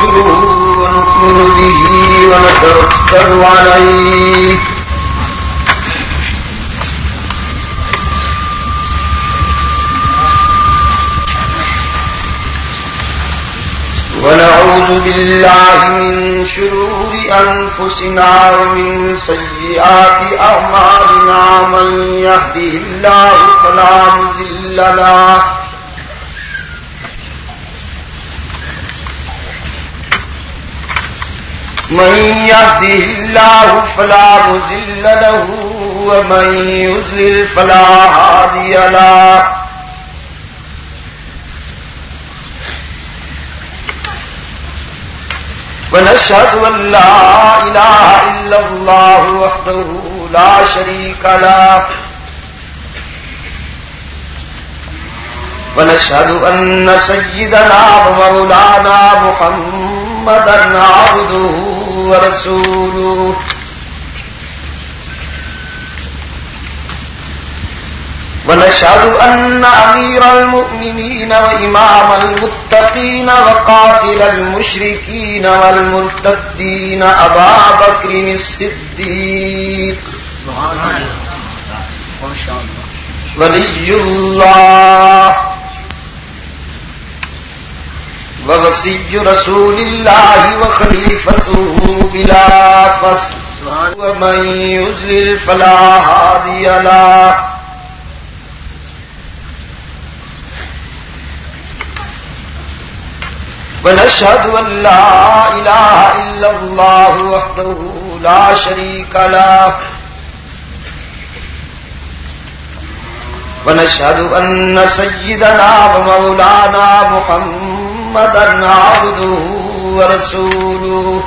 نستغفره ونؤمن به ونتوكل عليه ونعوذ بالله من شرور أنفسنا ومن سيئات أعمالنا من يهده الله فلا مضل له من يهده الله فلا مضل له ومن يضلل فلا هادي له ونشهد أن لا إله إلا الله وحده لا شريك له ونشهد أن سيدنا ومولانا محمدا عبده ورسوله ونشهد أن أمير المؤمنين وإمام المتقين وقاتل المشركين والمرتدين أبا بكر الصديق ولي الله ووصي رسول الله وخليفته بلا فصل ومن يضلل فلا هادي له ونشهد أن لا إله إلا الله وحده لا شريك له ونشهد أن سيدنا ومولانا محمدا عبده ورسوله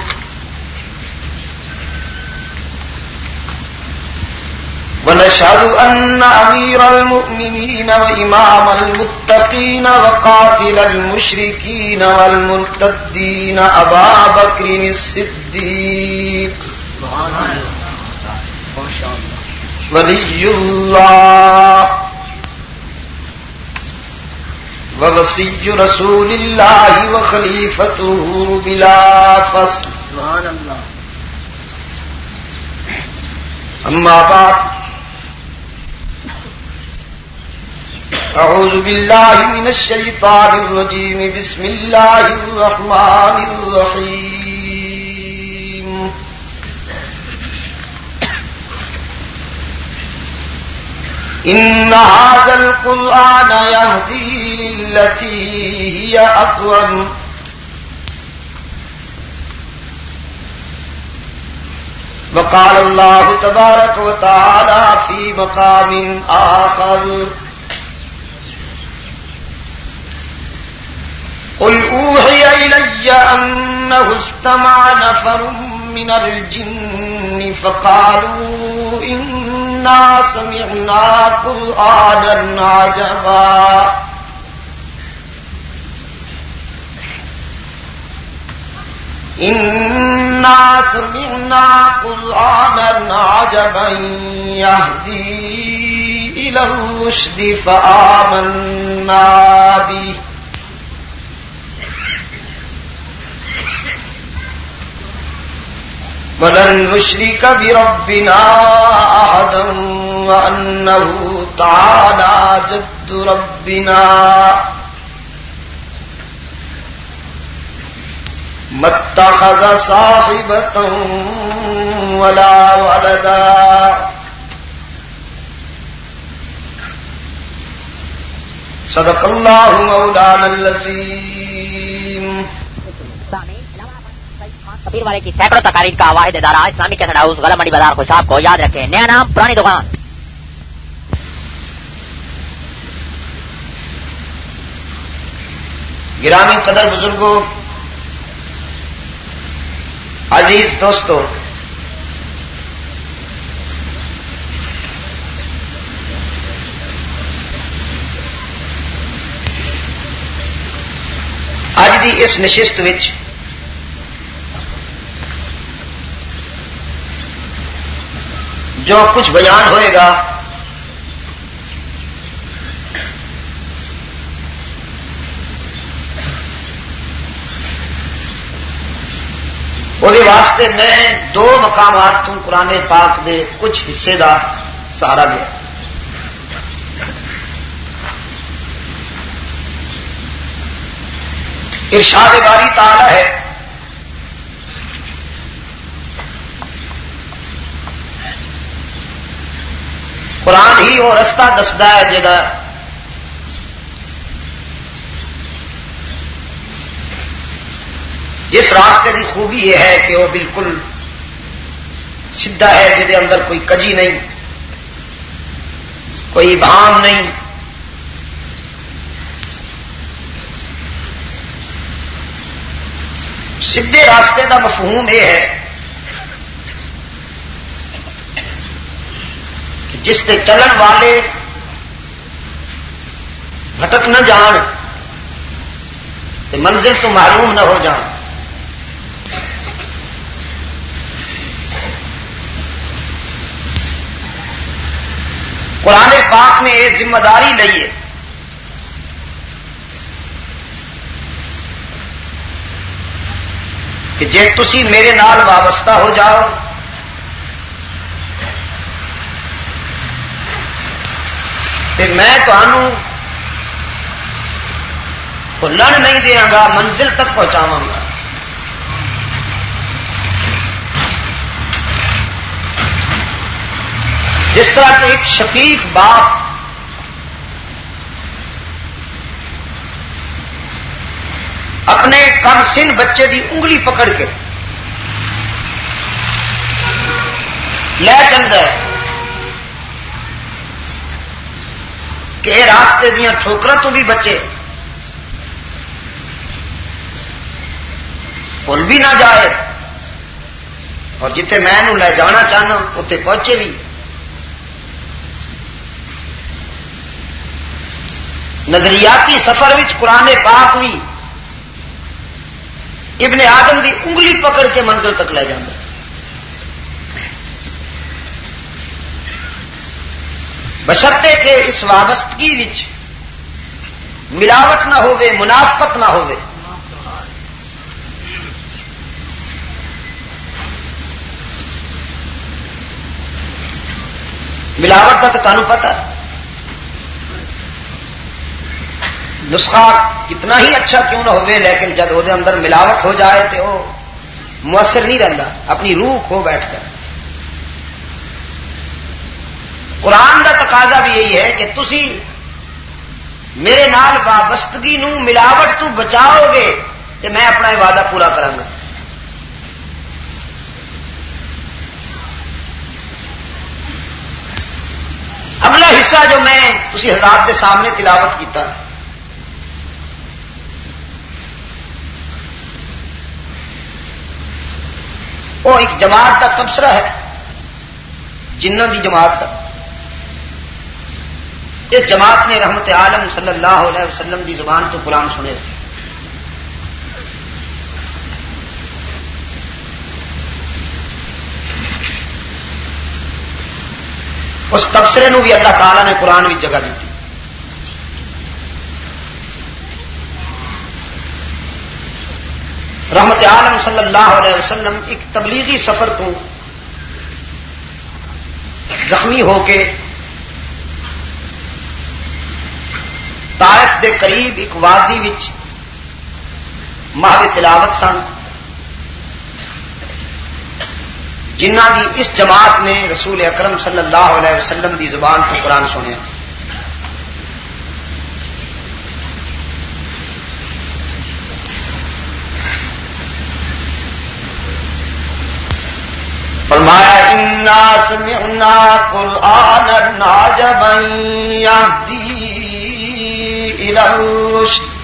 ونشهد أن أمير المؤمنين وإمام المتقين وقاتل المشركين والمرتدين أبا بكر الصديق ولي الله ووصي رسول الله وخليفته بلا فصل أما بعد أعوذ بالله من الشيطان الرجيم بسم الله الرحمن الرحيم إن هذا القرآن يهدي للتي هي أقوم وقال الله تبارك وتعالى في مقام آخر قل أوحي إلي أنه استمع نفر من الجن فقالوا إنا سمعنا قرآنا عجبا إنا سمعنا قرآنا عجبا يهدي إلى الرشد فآمنا به ولن نشرك بربنا أحدا وأنه تعالى جد ربنا ما اتخذ صاحبة ولا ولدا صدق الله مولانا العظيم. پیر والے کی سینکڑوں تقاریر کا واحد ادارہ اسلامی کیسٹ ہاؤس غلام منڈی بازار خوشاب کو یاد رکھیں. نیا نام پرانی دکان. گرامی قدر بزرگوں، عزیز دوستو، اج دی اس نشست وچ جو کچھ بیان ہوئے گا وہ واسطے میں دو مقامات تو قرآن پاک دے کچھ حصے دا سہارا دیا. ارشاد باری تعالی ہے قرآن ہی وہ رستہ دستا ہے جہاں جس راستے کی خوبی یہ ہے کہ وہ بالکل سیدھا ہے، جہد اندر کوئی کجی نہیں، کوئی ابہام نہیں. سیدھے راستے کا مفہوم یہ ہے کہ جس سے چلن والے بھٹک نہ جان تے منزل تو محروم نہ ہو جان. قرآن پاک نے یہ ذمہ داری لی ہے کہ جے تسی میرے نال وابستہ ہو جاؤ تے میں تمہوں بھلن نہیں دیاں گا، منزل تک پہنچاواں گا. جس طرح کہ ایک شفیق باپ اپنے کم سن بچے دی انگلی پکڑ کے لے چلتا ہے کہ یہ راستے دیا ٹھوکروں تو بھی بچے بھول بھی نہ جائے، اور جتنے میں انہوں لے جانا چاہنا اتنے پہنچے بھی. نظریاتی سفر وچ قرآن پاک بھی ابن آدم دی انگلی پکڑ کے منزل تک لے جاتا. بشرطے کہ اس وابستگی وچ ملاوٹ نہ ہوے، منافقت نہ ہوے. ملاوٹ کا تو تمہیں پتہ ہے، نسخہ کتنا ہی اچھا کیوں نہ ہوئے لیکن جب وہ اندر ملاوٹ ہو جائے تو وہ مؤثر نہیں رہتا، اپنی روح کھو بیٹھ کر. قرآن کا تقاضا بھی یہی ہے کہ تسی میرے نال وابستگی نو ملاوٹ تو بچاؤ گے تو میں اپنا وعدہ پورا کروں گا. اگلا حصہ جو میں تسی حضرات کے سامنے تلاوت کیتا وہ ایک جماعت کا تبصرہ ہے، جنہ دی جماعت کا. اس جماعت نے رحمت عالم صلی اللہ علیہ وسلم دی زبان تو قرآن سنے سے. اس تبصرے نو بھی اللہ تعالیٰ نے قرآن میں جگہ دی. رحمت عالم صلی اللہ علیہ وسلم ایک تبلیغی سفر تو زخمی ہو کے طائف دے قریب ایک وادی وچ محو تلاوت سن، جنہ دی اس جماعت نے رسول اکرم صلی اللہ علیہ وسلم دی زبان تو قرآن سنیا. فرمایا انا سمعنا قرآنا عجبا یہدی الی الرشد.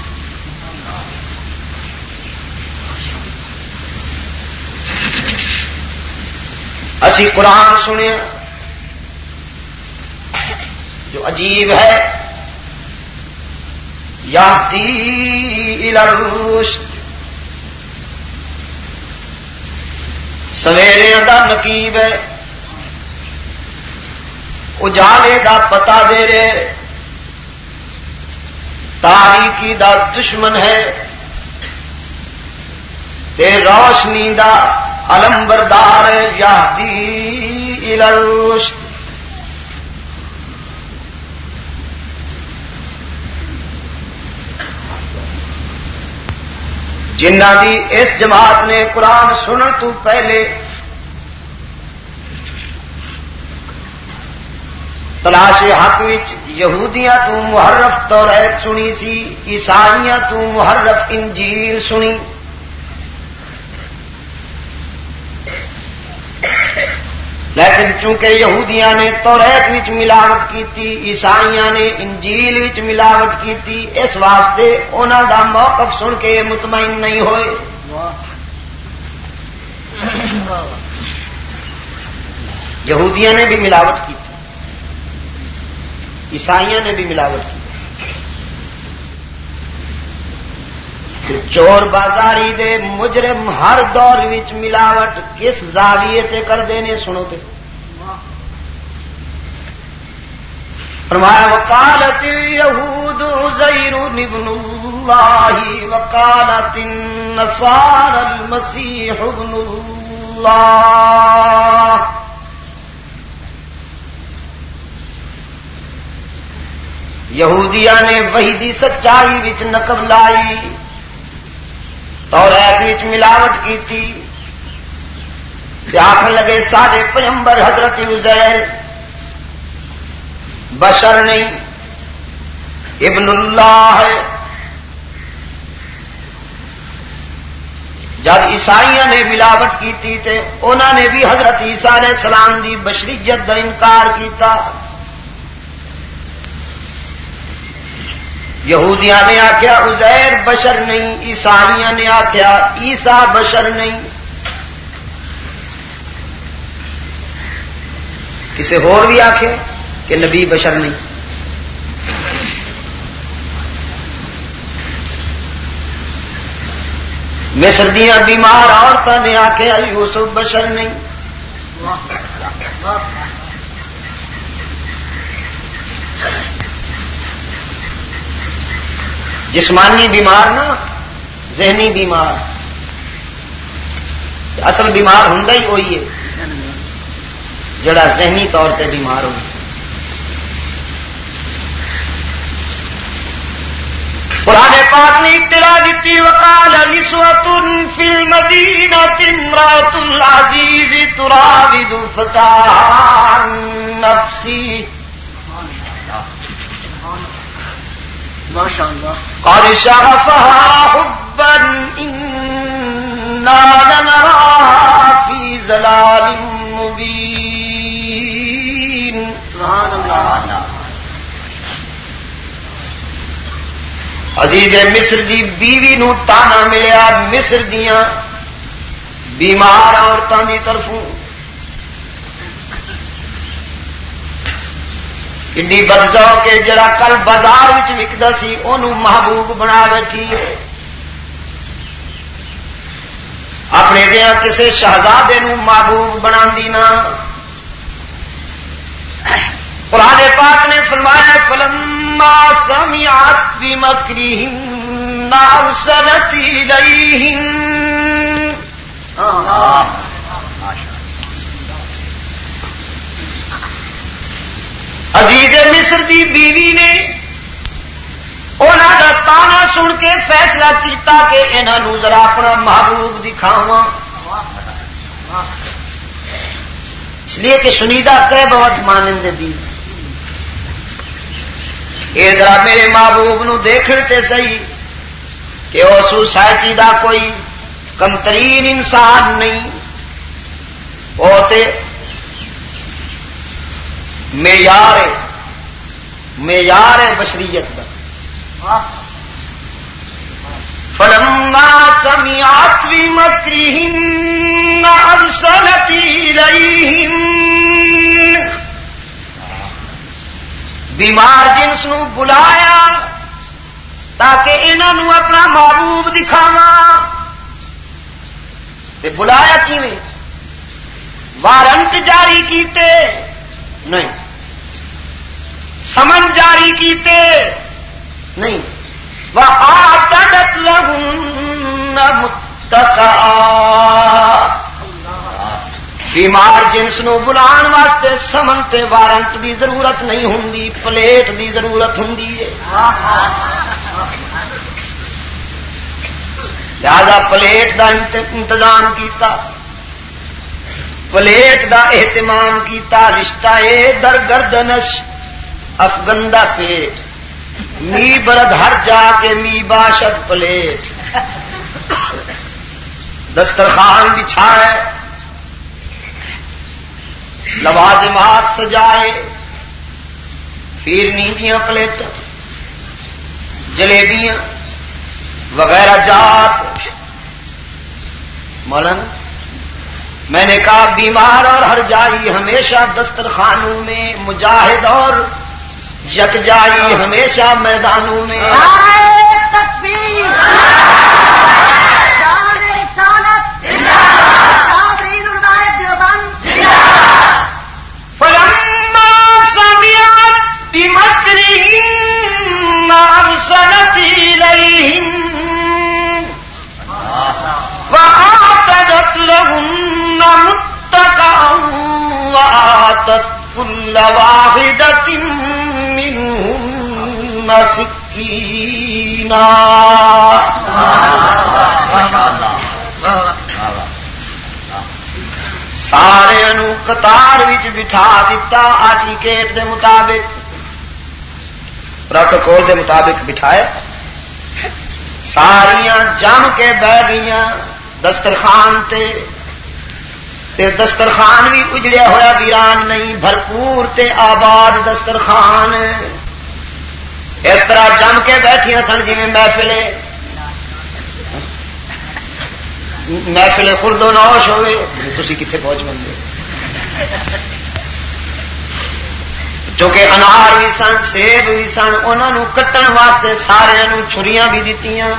اسی قرآن سنیا جو عجیب ہے، یہدی الی الرشد، سویرے دا نقیب ہے، اجالے دا پتہ دے رہے، تاریکی دا دشمن ہے تے روشنی دا علمبردار یہدی الی الرشد. جنہ دی اس جماعت نے قرآن سنن تو پہلے تلاش حق وچ یہودیاں تو محرف توریت سنی سی، عیسائیاں تو محرف انجیل سنی. لیکن چونکہ یہودیاں نے توریت وچ ملاوٹ کیتی، عیسائیاں نے انجیل وچ ملاوٹ کیتی، اس واسطے انہاں دا موقف سن کے مطمئن نہیں ہوئے. یہودیاں نے بھی ملاوٹ کی، عیسائیاں نے بھی ملاوٹ کی. چور بازاری دے مجرم ہر دور وچ ملاوٹ کس زاویے تے کردے نے سنو تے. فرمایا وقالت اليہود عزیر ابن اللہ وقالت النصارى المسیح ابن اللہ. یہودیاں نے وحی دی سچائی وچ نقب لائی، توریت وچ ملاوٹ کیتی، تے آکھن لگے ساڈے پیغمبر حضرت عزیر بشر نہیں ابن اللہ ہے. جب عیسائیاں نے ملاوٹ کیتی تے انہاں نے بھی حضرت عیسیٰ علیہ السلام دی بشریت دا انکار کیتا. یہودیاں نے آخیا عزیر بشر نہیں، عیسائیاں نے آخیا عیسیٰ بشر نہیں. کسی اور بھی آخے کہ نبی بشر نہیں. مصر دیاں بیمار عورتوں نے آخیا یوسف بشر نہیں. جسمانی بیمار نا، ذہنی بیمار. اصل بیمار ہوں ہی وہی ہے جڑا ذہنی طور سے بیمار ہو. قرآن پاک نے اطلاع دیتی وقال نسوة فی المدینة امرأة العزیز تراود فتاها عن نفسی قد شغفها حبا انا لنراها فی ضلال مبین. سبحان اللہ. عزیز مصر دی بیوی نو تانا ملیا مصر دیاں بیمار عورتوں دی طرفوں. کنی بدذوق کے جڑا کل بازار وچ وکدا سی اونوں محبوب بنا بیٹھی ہے. اپنے دیاں کسے شہزادے نو محبوب بنا دی نا. قرآن پاک نے فرمایا فلما سمعت بمکرہن ارسلت الیہن. عزیز مصر دی بیوی نے انہاں دا تانا سن کے فیصلہ کیتا کہ انہاں نوں ذرا اپنا محبوب دکھاواں. اس لیے کہ شنیدہ کہ بہت مانند دی اے ذرا میرے محبوب نو دیکھتے صحیح کہ وہ سوسائٹی دا کوئی کمترین انسان نہیں، وہ تے معیار ہے بشریت کا. فلما سمعت بمکرہن ارسلت الیہن. بیمار جنس نو بلایا تاکہ انہاں نو اپنا محبوب دکھاواں. تے بلایا کیویں؟ وارنٹ جاری کیتے نہیں، سمن جاری کیتے نہیں. وَأَعْتَدَتْ لَهُنَّ مُتَّكَئًا. بیمار جنس نو بلان واسطے سمن تے وارنٹ دی ضرورت نہیں ہوندی، پلیٹ دی ضرورت ہوندی ہے۔ لہذا پلیٹ دا انتظام کیتا، پلیٹ دا اہتمام کیتا، رشتہ اے در گردنش افغندہ پیٹ، می برد ہر جا کے می باشد پلیٹ، دسترخوان بچھائے، لوازمات سجائے، فیرنی دیاں پلیٹ، جلیبیاں وغیرہ جات۔ مولانا میں نے کہا بیمار اور ہر جائی ہمیشہ دسترخوانوں میں، مجاہد اور یکجائی ہمیشہ میدانوں میں۔ تکبیر فلما سمعت بمكرهن أرسلت إليهن وأعتدت لهن متكئا وآتت كل واحدة منهن سكينا۔ سارے قطار وچ بٹھا دیتا، آرٹیکیٹ دے مطابق، پروٹوکول دے مطابق بٹھائے، ساریاں جم کے بہ گئیاں دسترخوان تے دسترخوان بھی اجڑیا ہوا ویران نہیں، بھرپور تے آباد دسترخوان، اس طرح جم کے بیٹھیاں سن جی محفل خرد و نوش ہوئے۔ تسی کتنے پہنچ بندے، چونکہ انار بھی سن، سیب بھی سن، انہوں کٹن واسطے سارے چھریاں بھی دتیاں،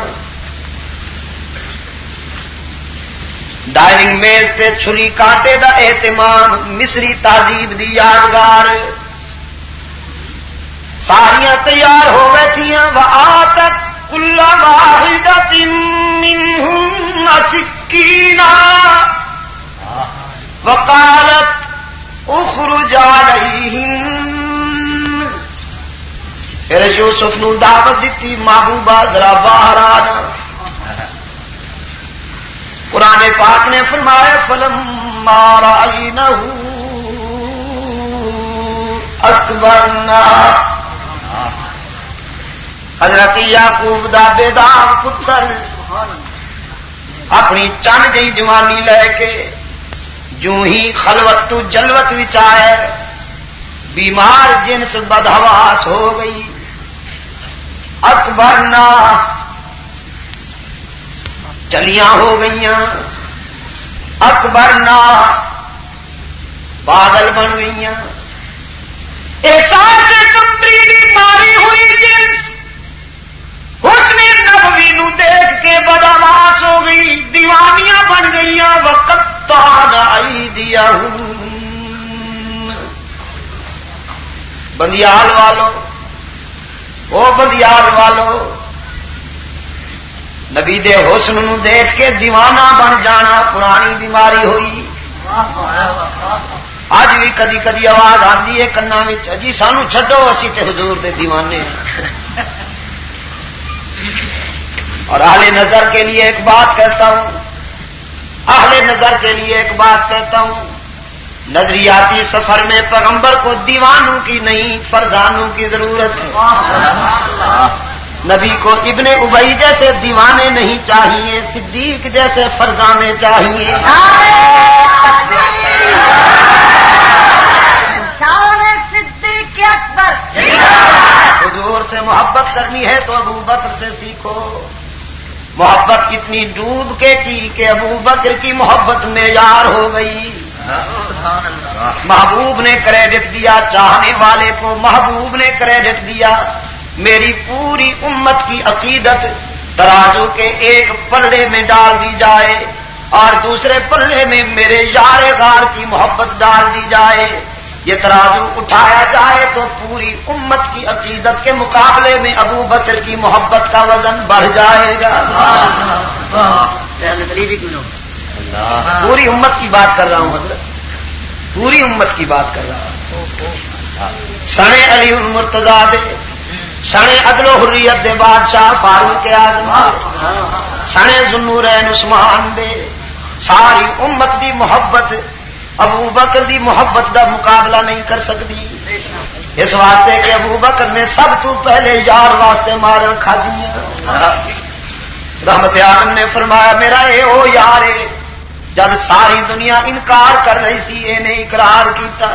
ڈائننگ میز تے چھری کانٹے دا اہتمام مصری تہذیب دی یادگار، ساریاں تیار ہو بیٹھیاں۔ وآتت کل واحدۃ منہن سکینا وقالت اخرج علیہن۔ پھر یوسف نو دعوت دیتی، محبوبہ ذرا باہر آنا۔ قرآن پاک نے فرمایا فلما رأینہ اکبرنا، حضرت یعقوب دا بیدار پتر اپنی چند جی جوانی لے کے جو ہی خلوت تو جلوت وچ آئے، بیمار جنس بدحواس ہو گئی۔ اکبرنا چلیاں ہو گئیاں، اکبرنا پاگل بن گئیاں، احساس کمتری بیماری ہوئی جنس حسن نبوی نو دیکھ کے بدحواس ہو گئی، دیوانیاں بن گئیاں۔ وقطعن ایدیہم، بندیال والو، او بندیال والو، نبی دے حسن نو دیکھ کے دیوانہ بن جانا پرانی بیماری ہوئی۔ اج بھی کدی کدی آواز آتی ہے کنا وچ، جی سانو چھڈو اسی تے حضور دے دیوانے ہیں۔ اور اہل نظر کے لیے ایک بات کہتا ہوں، اہل نظر کے لیے ایک بات کہتا ہوں، نظریاتی سفر میں پیغمبر کو دیوانوں کی نہیں فرزانوں کی ضرورت ہے۔ نبی کو ابن ابی جیسے دیوانے نہیں چاہیے، صدیق جیسے فرزانے چاہیے۔ صدیق اکبر، حضور سے محبت کرنی ہے تو ابو بکر سے سیکھو۔ محبت کتنی ڈوب کے کی کہ ابو بکر کی محبت معیار ہو گئی۔ محبوب نے کریڈٹ دیا چاہنے والے کو، محبوب نے کریڈٹ دیا۔ میری پوری امت کی عقیدت ترازو کے ایک پلڑے میں ڈال دی جائے اور دوسرے پلڑے میں میرے یار غار کی محبت ڈال دی جائے، یہ ترازو اٹھایا جائے تو پوری امت کی عقیدت کے مقابلے میں ابو بکر کی محبت کا وزن بڑھ جائے گا۔ پوری امت کی بات کر رہا ہوں حضرت، پوری امت کی بات کر رہا ہوں. سنے علی المرتضی دے، سنے عدل و حریت دے بادشاہ فاروق اعظم دے، سنے ذوالنورین عثمان دے. ساری امت دی محبت ابو بکر دی محبت دا مقابلہ نہیں کر سکتی. اس واسطے کہ ابو بکر نے سب تو پہلے یار واسطے ماراں کھادیاں. رحمت عالم نے فرمایا میرا اے او یار ہے، جب ساری دنیا انکار کر رہی سی انہیں اقرار کیتا،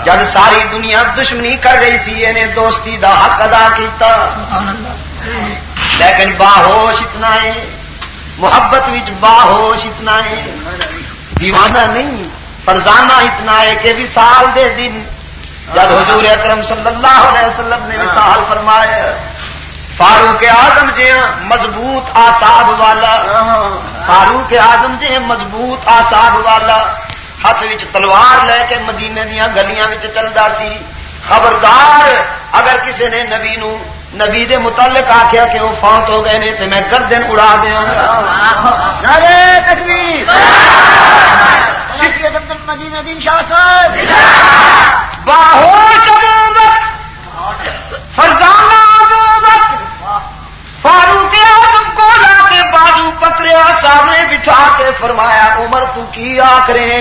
جب ساری دنیا دشمنی کر رہی سی انہیں دوستی دا حق ادا کیتا. لیکن باہوش اتنا ہے، محبت وچ باہوش اتنا ہے، دیوانہ نہیں فرزانہ اتنا ہے کہ وصال دے دن جب حضور اکرم صلی اللہ علیہ وسلم نے وصال فرمایا، فاروق اعظم جی مضبوط آساب والا، فاروق اعظم جی مضبوط آساب والا، ہاتھ وچ تلوار لے کے مدینے دیاں گلیاں وچ چلدا سی. خبردار اگر کسی نے نبی دے متعلق آخیا کہ وہ فوت ہو گئے نے تو میں گردن اڑا دیاں گا. نعرہ تکبیر، سید عبد المجید الدین شاہ صاحب. باہوش ابو بکر، فرزانہ ابو بکر، فاروق اعظم کو لا کے بازو پکڑیا، سامنے بٹھا کے فرمایا عمر تو کی آخرے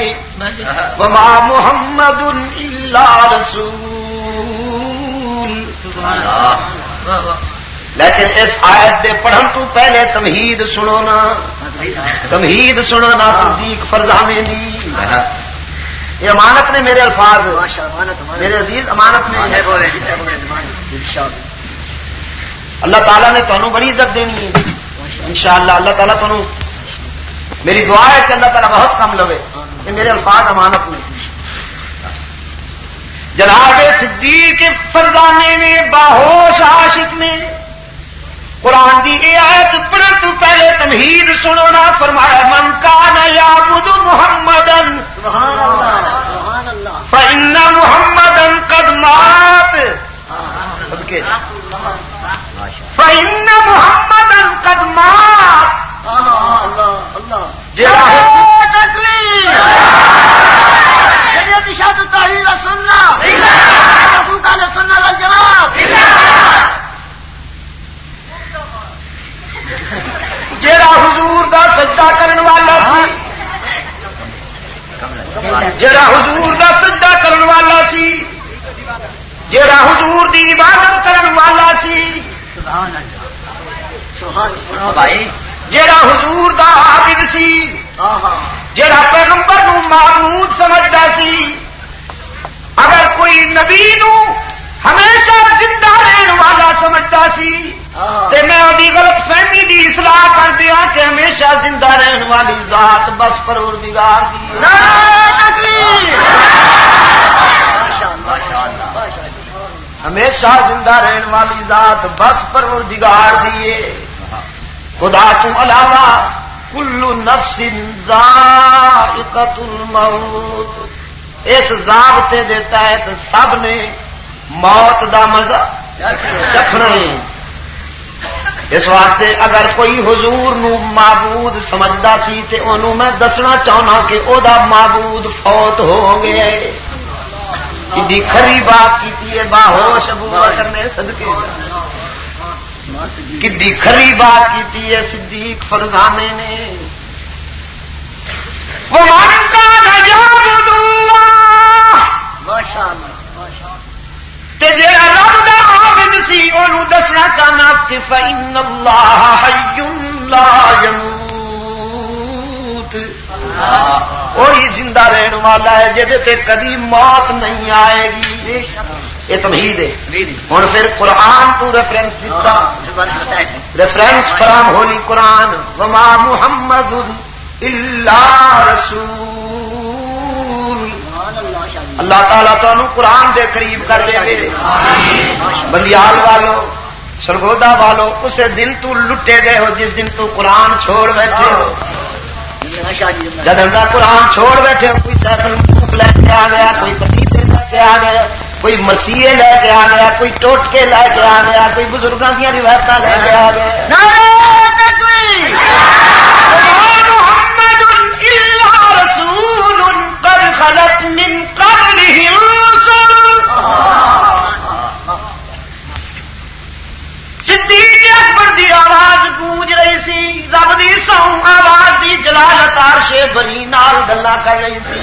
وما محمد الا رسول. لیکن اس آیت دے پڑھن تو پہلے تمہید سنو نا، تمہید سنو نا صدیق فرزانے دی. یہ امانت نے میرے الفاظ، میرے عزیز امانت نے. اللہ تعالیٰ نے تمہیں بڑی عزت دینی ہے انشاءاللہ. اللہ تعالیٰ تمہیں، میری دعا ہے کہ اللہ تعالیٰ بہت کم لوے. یہ میرے الفاظ امانت میں. جناب صدیق فرزانے نے باہوش عاشق نے قرآن دی یہ آیت پڑھن تو پہلے تمہید سنو نا. فرمایا من کان یعبد محمدا فإن محمدا قد مات، فإن محمدا قد مات. جیڑا حضور دا سجدہ کرن والا سی، جیڑا حضور دا سجدہ کرن والا سی، جیڑا حضور دی عبادت کرن والا سی، جیڑا حضور دا عابد سی، جیڑا پیغمبر نو معبود سمجھدا سی، اگر کوئی نبی نو ہمیشہ زندہ رہن والا سمجھدا سی تے میں وہی غلط فہمی دی اصلاح کر دیا کہ ہمیشہ زندہ رہن والی ذات بس پروردگار دی. ہمیشہ زندہ رہن والی ذات بس پروردگار دیے. خدا تو علاوہ کل نفس ذائقۃ الموت، اس ضابطے دے تحت سب نے موت دا مزہ چکھنا ہے. اس واسطے اگر کوئی حضور نو معبود سمجھدا سی تے انہوں میں دسنا چاہنا کہ او دا معبود فوت ہو گیا ہے. کدی کھری بات کی ہے باہوش ابو بکر نے صدقے، کدی کھری بات کی ہے صدیق فرزانے نے. وَمَنْ كَانَ يَعْبُدُ اللَّهَ، تے جیڑا رب دا عابد سی اونوں دسنا چاہنا کہ فإن اللہ حی لا یموت، وہی زندہ رہن والا ہے جہدے تے کبھی موت نہیں آئے گی. یہ تمہید ہے. ہن پھر قرآن تو ریفرنس دیتا، ریفرنس فرام ہولی قرآن. وما محمد الا رسول. اللہ تعالیٰ تمہیں قرآن دے قریب کر دے گے. بندیال والو، سرگودا والو، اسے دن تو لٹے گئے ہو جس دن تو قرآن چھوڑ بیٹھے ہو. جب قرآن چھوڑ بیٹھے ہو، کوئی سیفل لے کے آ گیا، کوئی قصیدے لے کے آ گیا، کوئی مسیحے لے کے آ گیا، کوئی ٹوٹکے لے کے آ گیا، کوئی بزرگوں کی روایت لے کے آ گیا. محمد الا رسول قد خلت زبدی سو آواز دی جلالت عرش بنی نال گلا کر رہی تھی.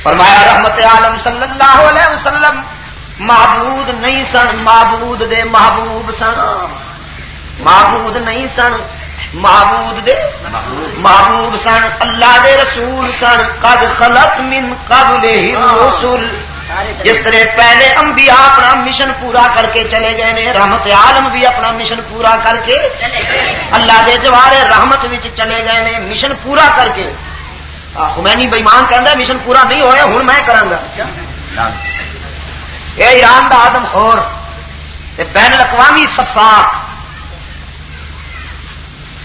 فرمایا رحمت عالم صلی اللہ علیہ وسلم معبود نہیں سن، معبود دے محبوب سن. معبود نہیں سن، معبود دے محبوب سن. اللہ دے رسول سن. قد خلت من قبلہ الرسل. جس طرح پہلے انبیاء اپنا مشن پورا کر کے چلے گئے نے، رحمت عالم بھی اپنا مشن پورا کر کے اللہ دے جوارے رحمت وچ چلے گئے نے، مشن پورا کر کے. خمینی بےمان کہندا مشن پورا نہیں ہویا ہن میں کراں گا. اے ایران دا آدم خور تے بین الاقوامی سفاق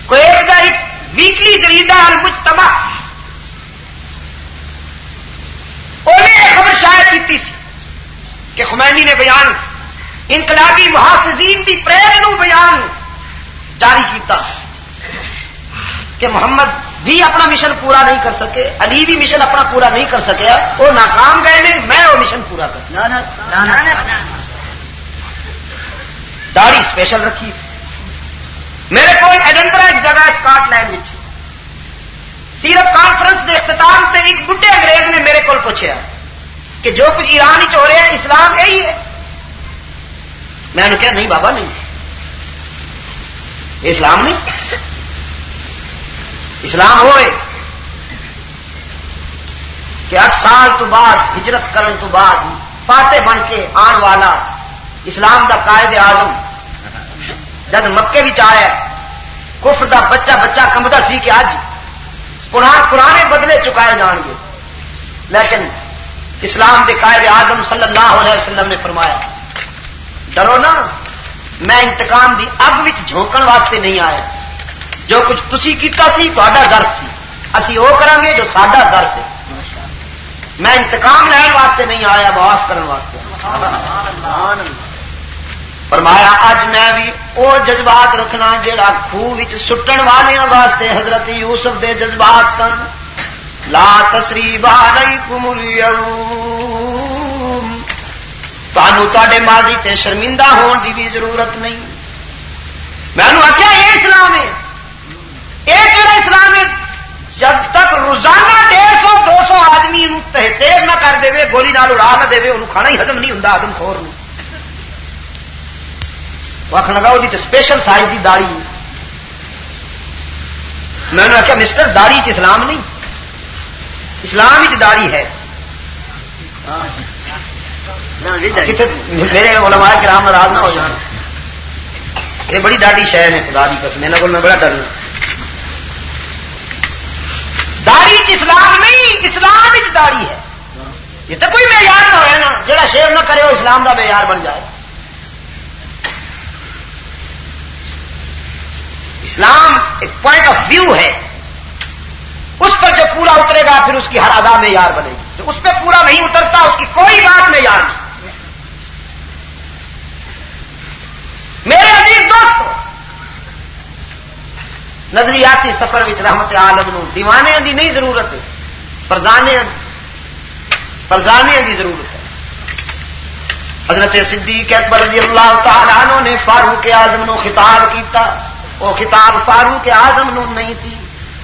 کویت دا ایک ویکلی جریدہ المجتمع انہیں خبر شائع کی کہ خمینی نے بیان انقلابی محافظین کی پریڈ نو بیان جاری کیتا کہ محمد بھی اپنا مشن پورا نہیں کر سکے، علی بھی مشن اپنا پورا نہیں کر سکیا، وہ ناکام گئے نے، میں وہ مشن پورا کر. داڑھی اسپیشل رکھی. میرے کو ایڈنبرا ایک جگہ اسکاٹ لینڈ میں سیرت کانفرنس کے اختتام سے ایک بڈھے انگریز نے میرے کو پوچھا کہ جو کچھ ایران ہی ہو رہا ہے اسلام یہی ہے. میں نے کہا نہیں بابا نہیں، اسلام نہیں. اسلام ہوئے کہ 8 سال تو بعد ہجرت کرن تو بعد فاتح بن کے آن والا اسلام دا قائد اعظم جب مکے بھی آیا، کفر دا بچہ بچہ کمبدا سی کہ اج پرانے بدلے چکائے جان گے، لیکن اسلام دے قائد اعظم صلی اللہ علیہ وسلم نے فرمایا ڈرو نا، میں انتقام دی اگ وچ جھونکن واسطے نہیں آیا. جو کچھ تسی کیتا سی تہاڈا ظرف سی، اسی وہ کریں گے جو ساڈا ظرف ہے. میں انتقام لین واسطے نہیں آیا، معاف کرنے واسطے. فرمایا اج میں بھی وہ جذبات رکھنا جہاں خوہ وچ سٹن والوں واسطے حضرت یوسف دے جذبات سن. لا تسریب علیکم اليوم، تانوں تہاڈے ماضی تے شرمندہ ہون دی بھی ضرورت نہیں. میں نے آخیا یہ اسلام ہے، یہ کہڑا اسلام ہے جب تک روزانہ 150-200 آدمی تیر نہ کر دے، گولی نال اڑا نہ دے، انہوں کھانا ہی ہزم نہیں ہوں آدم خور نو. آخر لگا وہ اسپیشل سائز کی داڑھی. میں نے آخیا مسٹر داڑھی چ اسلام نہیں، اسلام چ داڑھی ہے. میرے علماء کرام ناراض نہ ہو جان، یہ بڑی ڈاڈی شہر ہے خدا کی قسم، میرے کو میں بڑا ڈرنا. داڑھی چ اسلام نہیں، اسلام چ داڑھی ہے. یہ تو کوئی معیار نہ ہوئے نا، جہاں شیو نہ کرے وہ اسلام کا معیار بن جائے. اسلام ایک پوائنٹ آف ویو ہے، اس پر جو پورا اترے گا پھر اس کی ہر ادا معیار بنے گی. جو اس پہ پورا نہیں اترتا اس کی کوئی بات معیار نہیں. میرے عزیز دوستو، نظریاتی سفر وچ رحمت عالم نو دیوانے دی نہیں ضرورت ہے، فرزانے دی ضرورت ہے. حضرت صدیق اکبر رضی اللہ تعالی عنہ نے فاروق اعظم نو خطاب کیتا. وہ خطاب فاروق اعظم نو نہیں تھی،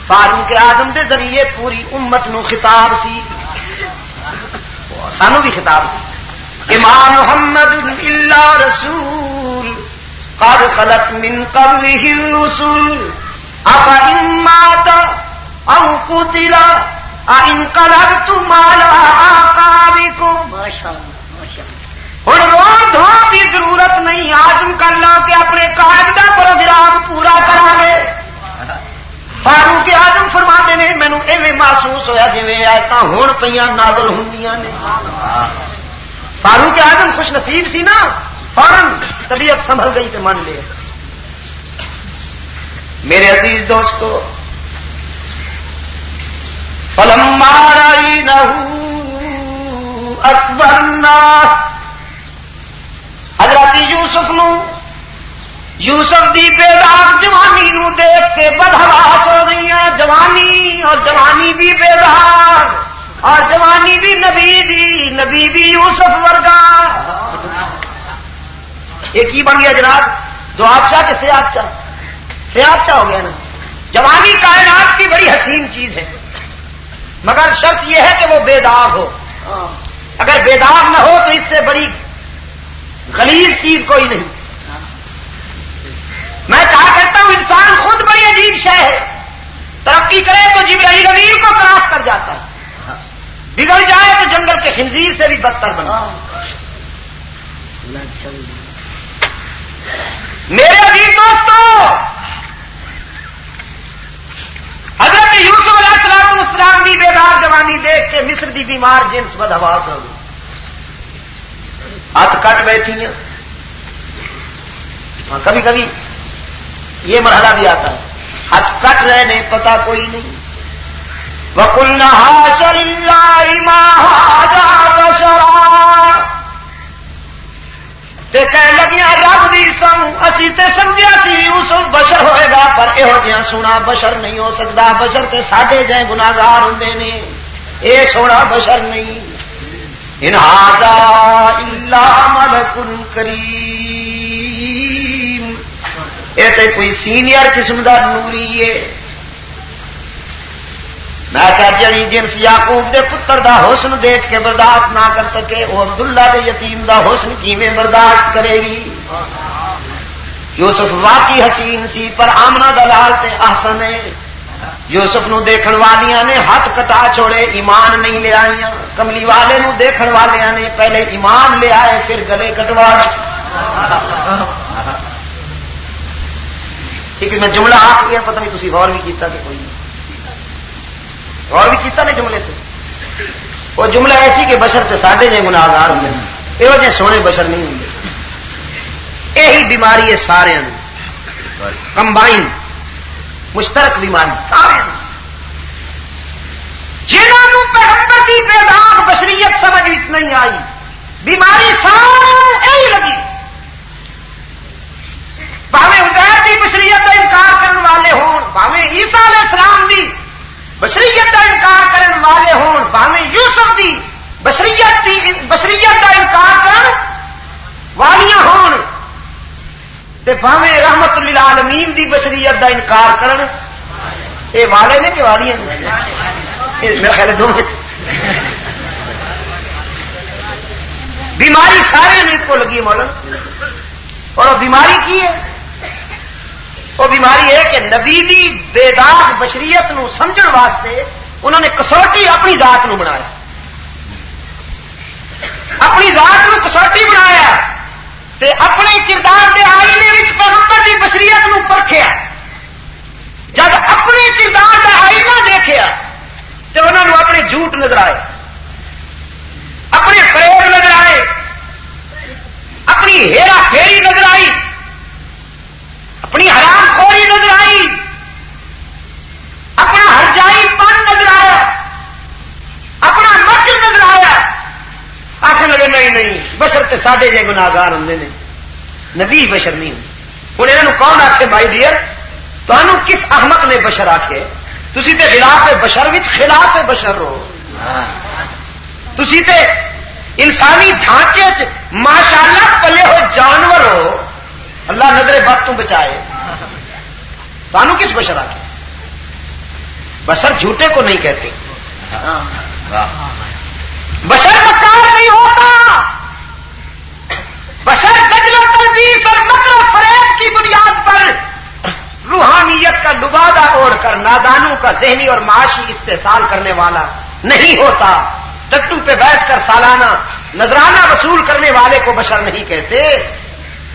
فاروق اعظم دے ذریعے پوری امت نو خطاب سی، سانو بھی خطاب سی. امام محمد الا رسول قد خلت من قبله الرسل افإن مات او قتل انقلبتم على اعقابكم. ہوں رو دھو کی ضرورت نہیں، عزم کر لو کہ اپنے قائد کا پروگرام پورا کرا گے. فاروق اعظم فرماتے نے مینو ایویں محسوس ہوا جی آیت ہوں پہ نازل ہوندیاں نے. فاروق اعظم خوش نصیب سی نا، فوراً طبیعت سنبھل گئی تو مان لے. میرے عزیز دوستو، فلما رأينه اکبرنا، حضرت یوسف دی بیدار جوانی نو دیکھ کے بدحواس ہو گئی ہیں. جوانی اور جوانی بھی بیدار اور جوانی بھی نبی دی، نبی بھی یوسف ورگا. ایک ہی بن گیا جناب، دو آدشاہ کسے آدشاہ سیاچا ہو گیا نا. جوانی کائنات کی بڑی حسین چیز ہے، مگر شرط یہ ہے کہ وہ بے داغ ہو. اگر بے داغ نہ ہو تو اس سے بڑی غلیظ چیز کوئی نہیں. میں کہا کرتا ہوں انسان خود بڑی عجیب شے ہے، ترقی کرے تو جبرائیل امین کو کراس کر جاتا ہے، بگڑ جائے تو جنگل کے خنزیر سے بھی بدتر بنا. میرے عزیز دوستو، حضرت یوسف علیہ السلام کی بیدار جوانی دیکھ کے مصر دی بیمار جنس بدحواس ہو گئی، ہاتھ کٹ بیٹھی ہیں. کبھی کبھی یہ مرحلہ بھی آتا ہے، ہاتھ کٹ رہے نہیں، پتا کوئی نہیں. وَقُلْنَا حَاشَ لِلَّهِ مَا هَٰذَا بَشَرًا، تے کہنے لگیاں رب دی سم اسی تے سمجھیا سی یوسف بشر ہوئے گا، پر یہو جہاں سونا بشر نہیں ہو سکتا. بشر تے ساڈے جائیں گناہگار ہوندے نے، اے سونا بشر نہیں. ان ھذا الا ملک کریم، یہ تے کوئی سینئر قسم دا نوری ہے. میں کہا جڑی جنس یعقوب دے پتر دا حسن دیکھ کے برداشت نہ کر سکے، وہ عبداللہ دے یتیم دا حسن کیویں برداشت کرے گی. یوسف واقعی حسین سی، پر آمنہ دلال تے احسن ہے. یوسف نو دیکھن والیاں نے ہاتھ کٹا چھوڑے، ایمان نہیں لے آئیاں. کملی والے نو دیکھن والیاں نے پہلے ایمان لے آئے پھر گلے کٹوا. ایک میں جملہ آ گیا، پتہ نہیں تسی غور بھی کیتا کہ کوئی غور بھی کیتا نہیں جملے سے. وہ جملہ ایسی کہ بشر تے ساڈے جے گناہگار ہوندے ہیں، ایو جے سونے بشر نہیں ہوندے. یہی بیماری ہے سارے کمبائن مشترک بیماری سارے. جنہوں پیغمبر کی بے داغ بشریت سمجھ نہیں آئی، بیماری سارے لگی. بھاویں عزیر کی بشریت کا انکار کرنے والے ہون، بھاویں عیسیٰ علیہ السلام دی بشریت کا انکار کرنے والے ہون، بھاویں یوسف دی بشریت کا انکار کرنے والیاں ہون، تے بھاویں رحمت للعالمین دی بشریت کا انکار کرن. اے والے نے کہ والیاں نے؟ میرا خیال ہے دونوں. بیماری سارے نے اس کو لگی ہے مولانا. اور وہ بیماری کی ہے؟ وہ بیماری ہے کہ نبی دی بے داغ بشریت نو سمجھن واسطے انہوں نے کسوٹی اپنی ذات نو بنایا، اپنی ذات نو کسوٹی بنایا تے اپنے کردار کے آئینے وچ پیغمبر دی بشریت نو پرکھیا. جب اپنے کردار کا آئینہ دیکھا تو انہوں نے اپنے جھوٹ نظر آئے، اپنے فریب نظر آئے، اپنی ہیرا پھیری نظر آئی، اپنی حرام خوری نظر آئی، اپنا ہرجائی پن نظر آیا، اپنا مکر نظر آیا. آخر لگے نہیں بشر تے ساڈے جے گناہگار ہوندے نے، نبی بشر نہیں ہوں. ہوں یہاں کون آخے بھائی ڈیئر تمہوں کس احمق نے بشر آخے؟ تسی تے خلاف بشر وچ خلاف بشر ہو. تسی تے انسانی ڈھانچے چ ماشاءاللہ پلے ہوئے جانور ہو، اللہ نظر بد تو بچائے. تمہوں کس بشر آخے؟ بشر جھوٹے کو نہیں کہتے، بشر مکار نہیں ہوتا. بشر دجل و تلبیس اور مکر و فریب کی بنیاد پر روحانیت کا لبادہ اوڑھ کر نادانوں کا ذہنی اور معاشی استحصال کرنے والا نہیں ہوتا. ٹٹو پہ بیٹھ کر سالانہ نذرانہ وصول کرنے والے کو بشر نہیں کہتے.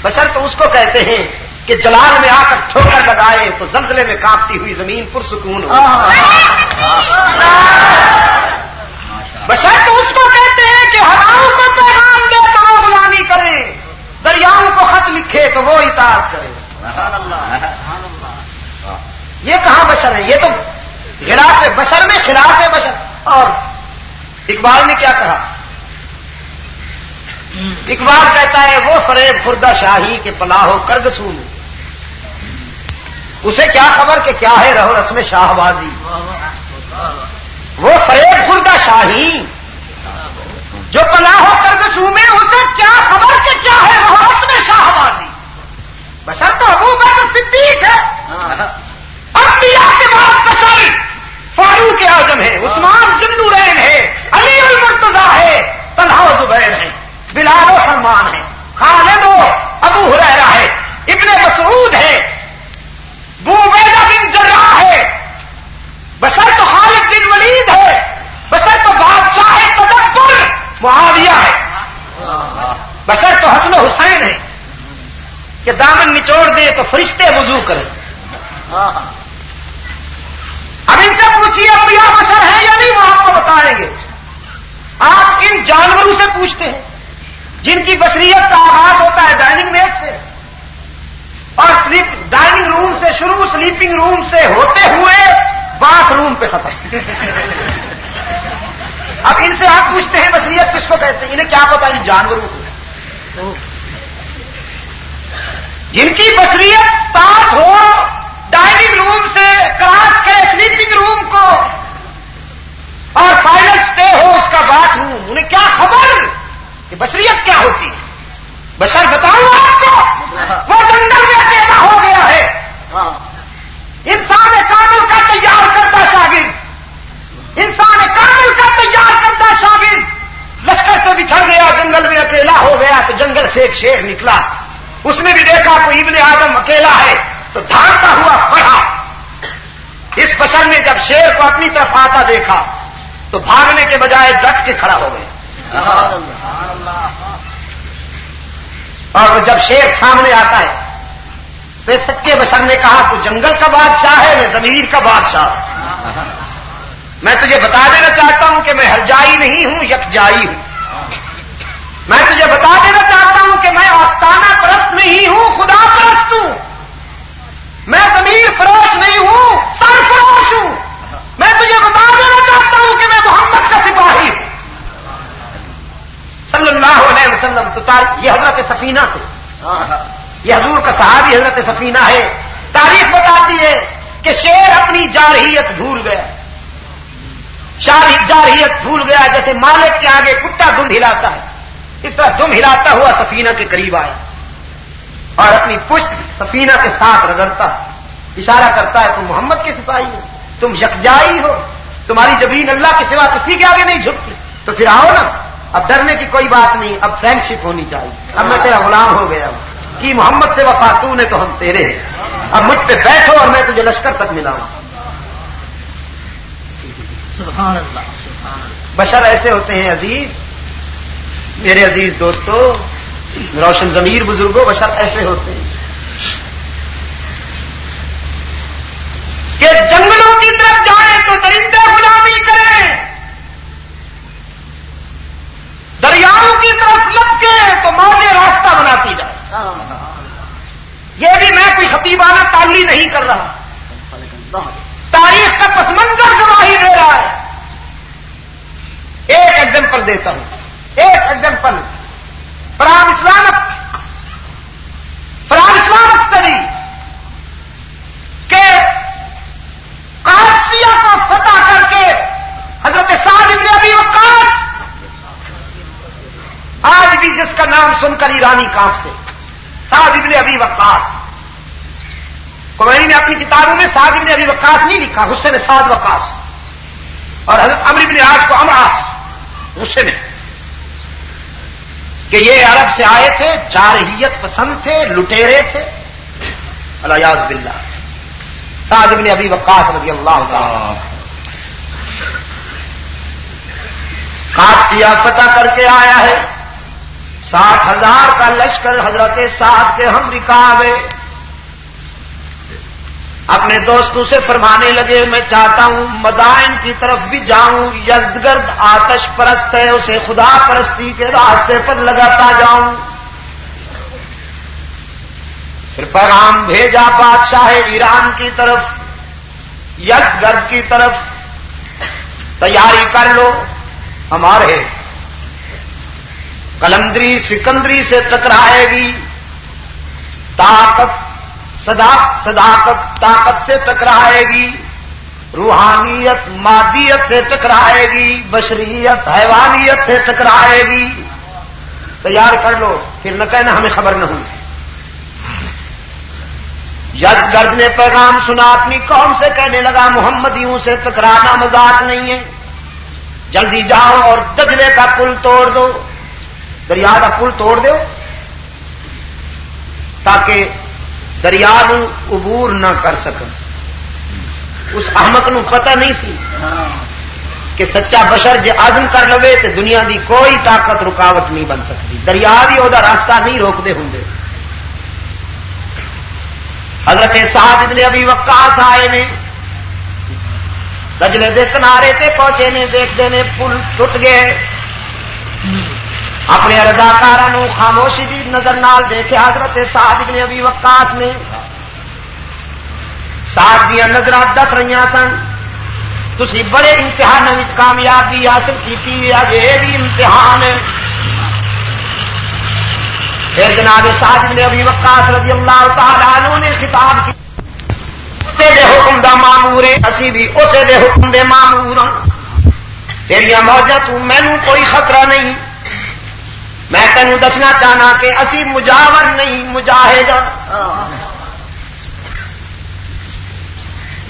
بشر تو اس کو کہتے ہیں کہ جلال میں آ کر ٹھوکر لگائے تو زلزلے میں کانپتی ہوئی زمین پرسکون ہو. بشر تو اس کو کہتے ہیں کہ ہواؤں کو پیغام دے تو وہ غلامی کرے، دریاؤں کو خط لکھے تو وہ اطاعت کرے. یہ کہاں بشر ہے؟ یہ تو خلاف بشر میں خلاف بشر. اور اقبال نے کیا کہا؟ اقبال کہتا ہے وہ فریب خوردہ شاہی کے پناہو کرگسوں میں، اسے کیا خبر کہ کیا ہے رہو رسم شاہ بازی. وہ فریب خوردہ شاہی جو پناہو کرگسوں میں، اسے کیا خبر کہ کیا ہے رہو رسم شاہ بازی. بشر تو ابو بکر صدیق ہے، بشر تو حسن و حسین ہے کہ دامن نچوڑ دے تو فرشتے وضو کریں. اب ان سے پوچھیے انبیاء بشر ہیں یا نہیں، وہ آپ کو بتائیں گے. آپ ان جانوروں سے پوچھتے ہیں جن کی بشریت کا آغاز ہوتا ہے ڈائننگ میٹ سے اور ڈائننگ روم سے شروع سلیپنگ روم سے ہوتے ہوئے باتھ روم پہ ختم. اب ان سے آپ پوچھتے ہیں بشریت کس کو کہتے ہیں، انہیں کیا پتا ان جانوروں کو جن کی بشریت اسٹارٹ ہو ڈائننگ روم سے کراس کرے سلیپنگ روم کو اور فائنل سٹے ہو اس کا باتھ روم. انہیں کیا خبر کہ بشریت کیا ہوتی ہے. بشر بتاؤں آپ کو وہ جنگل میں پیدا ہو گیا ہے. انسان کامل کا تیار کرتا شاگرد، انسان کامل کا تیار کرتا شاگرد لشکر سے بچھڑ گیا، جنگل میں اکیلا ہو گیا تو جنگل سے ایک شیر نکلا. اس نے بھی دیکھا کوئی ابن آدم اکیلا ہے تو دھاڑتا ہوا پڑھا. اس بشر نے جب شیر کو اپنی طرف آتا دیکھا تو بھاگنے کے بجائے ڈٹ کے کھڑا ہو گیا. اور جب شیر سامنے آتا ہے تو سچے بشر نے کہا تو جنگل کا بادشاہ ہے میں ضمیر کا بادشاہ. میں تجھے بتا دینا چاہتا ہوں کہ میں ہرجائی نہیں ہوں، یکجائی ہوں. میں تجھے بتا دینا چاہتا ہوں کہ میں آستانہ پرست نہیں ہوں، خدا پرست ہوں. میں ضمیر فروش نہیں ہوں، سر فروش ہوں. میں تجھے بتا دینا چاہتا ہوں کہ میں محمد کا سپاہی ہوں صلی اللہ علیہ وسلم. تو یہ حضرت سفینہ تھے، یہ حضور کا صحابی حضرت سفینہ ہے. تاریخ بتاتی ہے کہ شیر اپنی جارحیت بھول گیا. جارحیت بھول گیا جیسے مالک کے آگے کتا دم ہلاتا ہے، اس طرح دم ہلاتا ہوا سفینہ کے قریب آیا اور اپنی پشت سفینہ کے ساتھ رگڑتا اشارہ کرتا ہے تم محمد کے سپاہی ہو، تم یکجائی ہو، تمہاری جبین اللہ کے سوا کسی کے آگے نہیں جھکتی. تو پھر آؤ نا، اب ڈرنے کی کوئی بات نہیں، اب فرینڈشپ ہونی چاہیے. اب میں تیرا غلام ہو گیا ہوں کہ محمد سے وفا تو نے تو ہم تیرے ہیں. اب مجھ پہ بیٹھو اور میں تجھے لشکر تک ملاؤں. سبحان اللہ. بشر ایسے ہوتے ہیں عزیز، میرے عزیز دوستو، روشن ضمیر بزرگوں، بشر ایسے ہوتے ہیں کہ جنگلوں کی طرف جائیں تو درندے غلامی کریں، دریاؤں کی طرف لپکے تو موجیں راستہ بناتی جائے. یہ بھی میں کوئی خطیبانہ تعلی نہیں کر رہا، تاریخ کا پس منظر گواہی دے رہا ہے. ایک ایگزامپل دیتا ہوں، ایک ایگزامپل فرام اسلامک اسٹڈی کہ قادسیہ کو فتح کر کے حضرت سعد بن ابی وقاص، آج بھی جس کا نام سن کر ایرانی کانپتے، سعد بن ابی وقاص. کمینی نے اپنی کتابوں میں سعد بن ابی وقاص نہیں لکھا، غصے میں سعد وقاص، اور حضرت عمرو بن عاص کو عمراس غصے میں، کہ یہ عرب سے آئے تھے، جارحیت پسند تھے، لٹیرے تھے، الیاذ باللہ. سعد بن ابی وقاص رضی اللہ تعالی قادسیہ فتح کر کے آیا ہے. 60,000 کا لشکر حضرت سعد کے ہم رکابے اپنے دوستوں سے فرمانے لگے میں چاہتا ہوں مدائن کی طرف بھی جاؤں، یزدگرد آتش پرست ہے، اسے خدا پرستی کے راستے پر لگاتا جاؤں. پھر پیغام بھیجا بادشاہ ایران کی طرف، یزدگرد کی طرف، تیاری کر لو، ہمارے قلندری سکندری سے ٹکرائے گی، صداقت طاقت سے ٹکرائے گی، روحانیت مادیت سے ٹکرائے گی، بشریت حیوانیت سے ٹکرائے گی. تیار کر لو، پھر نہ کہنا ہمیں خبر نہ ہوئی. یزدگرد نے پیغام سنا، اپنی قوم سے کہنے لگا محمدیوں سے ٹکرانا مذاق نہیں ہے، جلدی جاؤ اور دجلے کا پل توڑ دو، دریا کا پل توڑ دو تاکہ دریا نو عبور نہ کر سکن. اس احمق نو پتہ نہیں سی کہ سچا بشر جے عزم کر لوے تو دنیا دی کوئی طاقت رکاوٹ نہیں بن سکتی. دریا بھی وہ راستہ نہیں روکتے ہوں. حضرت سعد بن ابی وقاص آئے نے دجلے دے کنارے تے پہنچے نے, دیکھتے نے پل ٹوٹ گئے. اپنے رضاکاراں خاموشی دی نظر نال دیکھے. حضرت سعد بن ابی وقاص نے سعد دیا نظر دس رہی سن تسی بڑے امتحانوں میں کامیابی حاصل کی, اج یہ بھی امتحان. پھر جناب سعد بن ابی وقاص رضی اللہ تعالی عنہ نے خطاب کیا, اسے دے حکم دا مامور ہے, اسی بھی اسے دے حکم دے مامور ہاں. تیریاں موجاں تو مینوں کوئی خطرہ نہیں. میں تینوں دسنا چاہنا کہ اسی مجاور نہیں مجاہد.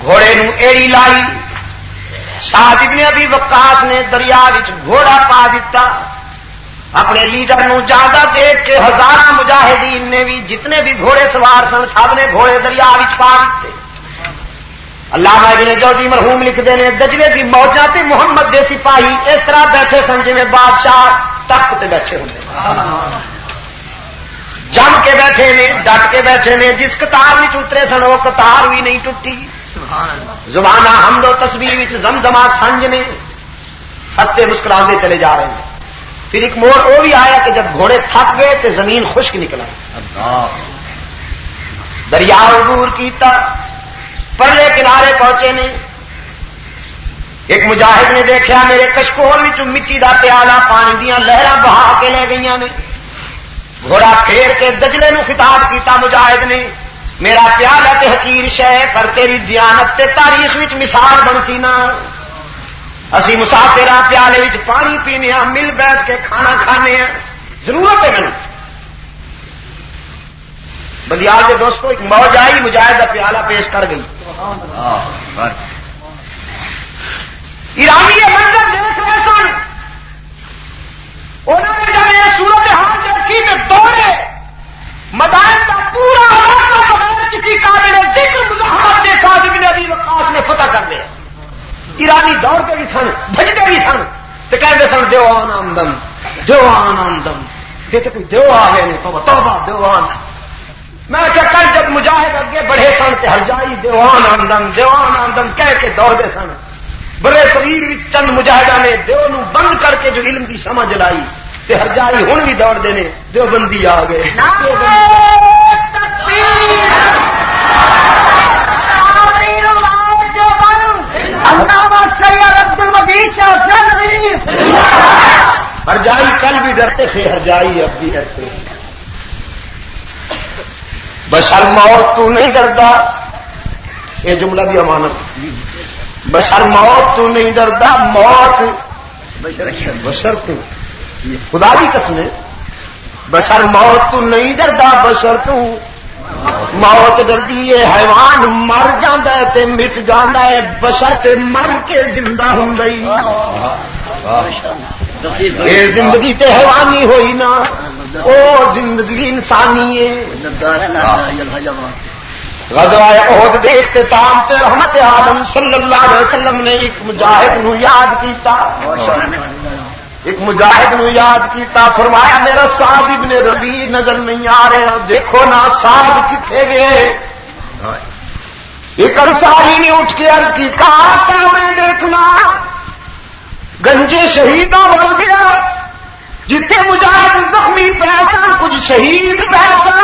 گھوڑے نو ایڑی لائی. سعد بن ابی وقاص نے دریا وچ گھوڑا پا دیتا. اپنے لیڈر نو زیادہ دیکھ کے ہزاراں مجاہدین نے بھی جتنے بھی گھوڑے سوار سن سب نے گھوڑے دریا وچ پا دیتے. علامہ ابن جوزی مرحوم لکھتے ہیں دجلے کی موجاں تے محمد دے سپاہی اس طرح بیٹھے سن جویں بادشاہ تخت تے بیٹھے ہوندے, جم کے بیٹھے نے, ڈٹ کے بیٹھے نے. جس قطار وچ اترے سن وہ قطار بھی نہیں ٹوٹی. زبانہ حمد و تسبیح وچ زمزمہ سنج نے, ہنستے مسکراندے چلے جا رہے ہیں. پھر ایک موڑ وہ بھی آیا کہ جب گھوڑے تھک گئے تو زمین خشک نکلا. دریا عبور کیتا, پرلے کنارے پہنچے نے. ایک مجاہد نے دیکھا میرے کشکول وچ مٹی دا پیالہ پانی دیاں لہراں بہا کے لے گئیاں نے. گھوڑا پھیر کے دجلے نو خطاب کیتا مجاہد نے, میرا پیالہ تے حقیر شے پر تیری دیانت تے تاریخ وچ مثال بنسی نا. اسی مسافر پیالے وچ پانی پینے, مل بیٹھ کے کھانا کھانے, ضرورت ہے مینوں. بندیال کے دوستوں ایک موج آئی, مجاہد کا پیالہ پیش کر گئی. ایرانی یہ منظر دیکھ رہے سن, انہوں نے جب یہ صورت حال دیکھی تو دوڑے مدائن کا پورا علاقہ بغیر کسی قابل ذکر مزاحمت کے ساتھ ابن ابی وقاص نے فتح کر دیا. ایرانی دوڑتے بھی سن, بھجتے بھی سن, تو کہتے سن دیوان آمدن, دیوان آمدن. کہتے کوئی دیو آ گئے نہیں, توبہ توبہ دیوان. میں کیا کل جب مجاہد اگے بڑھے سن تے ہر جائی دیوان آمدن دیوان آمدن کہہ کے دوڑتے سن. بڑے شریر چند مجاہدہ نے دیو نو بند کر کے جو علم کی شمع جلائی تے ہر جائی ہن بھی دوڑ دینے دیو بندی آ گئے. ہر جائی کل بھی ڈرتے تھے, ہر جائی اب بھی ڈرتے. بشر موت تو نہیں ڈرتا, یہ جملہ بھی امانت. بشر موت تو نہیں ڈرتا, موت بشر تو خدا کی قسم ہے. بشر موت تو نہیں ڈرتا, بشر تو موت ڈردی ہے. حیوان مر جاتا ہے تے مٹ جاتا ہے, بشر تے مر کے زندہ ہوں گئی. یہ زندگی تے حیوانی ہوئی نا, او زندگی انسانی ہے. غزوہ احد دے اختتام تے رحمت عالم صلی اللہ علیہ وسلم نے ایک مجاہد نو یاد کیتا, ایک مجاہد نو یاد کیتا. فرمایا میرا سعد ابن ربیع نظر نہیں آ رہا, دیکھو نا سعد کتنے گئے. ایک انصاری نے اٹھ کے عرض کی, کہا تھا میں دیکھنا گنجے شہیدوں بن گیا, جتنے مجاہد زخمی پیسہ کچھ شہید پیسہ.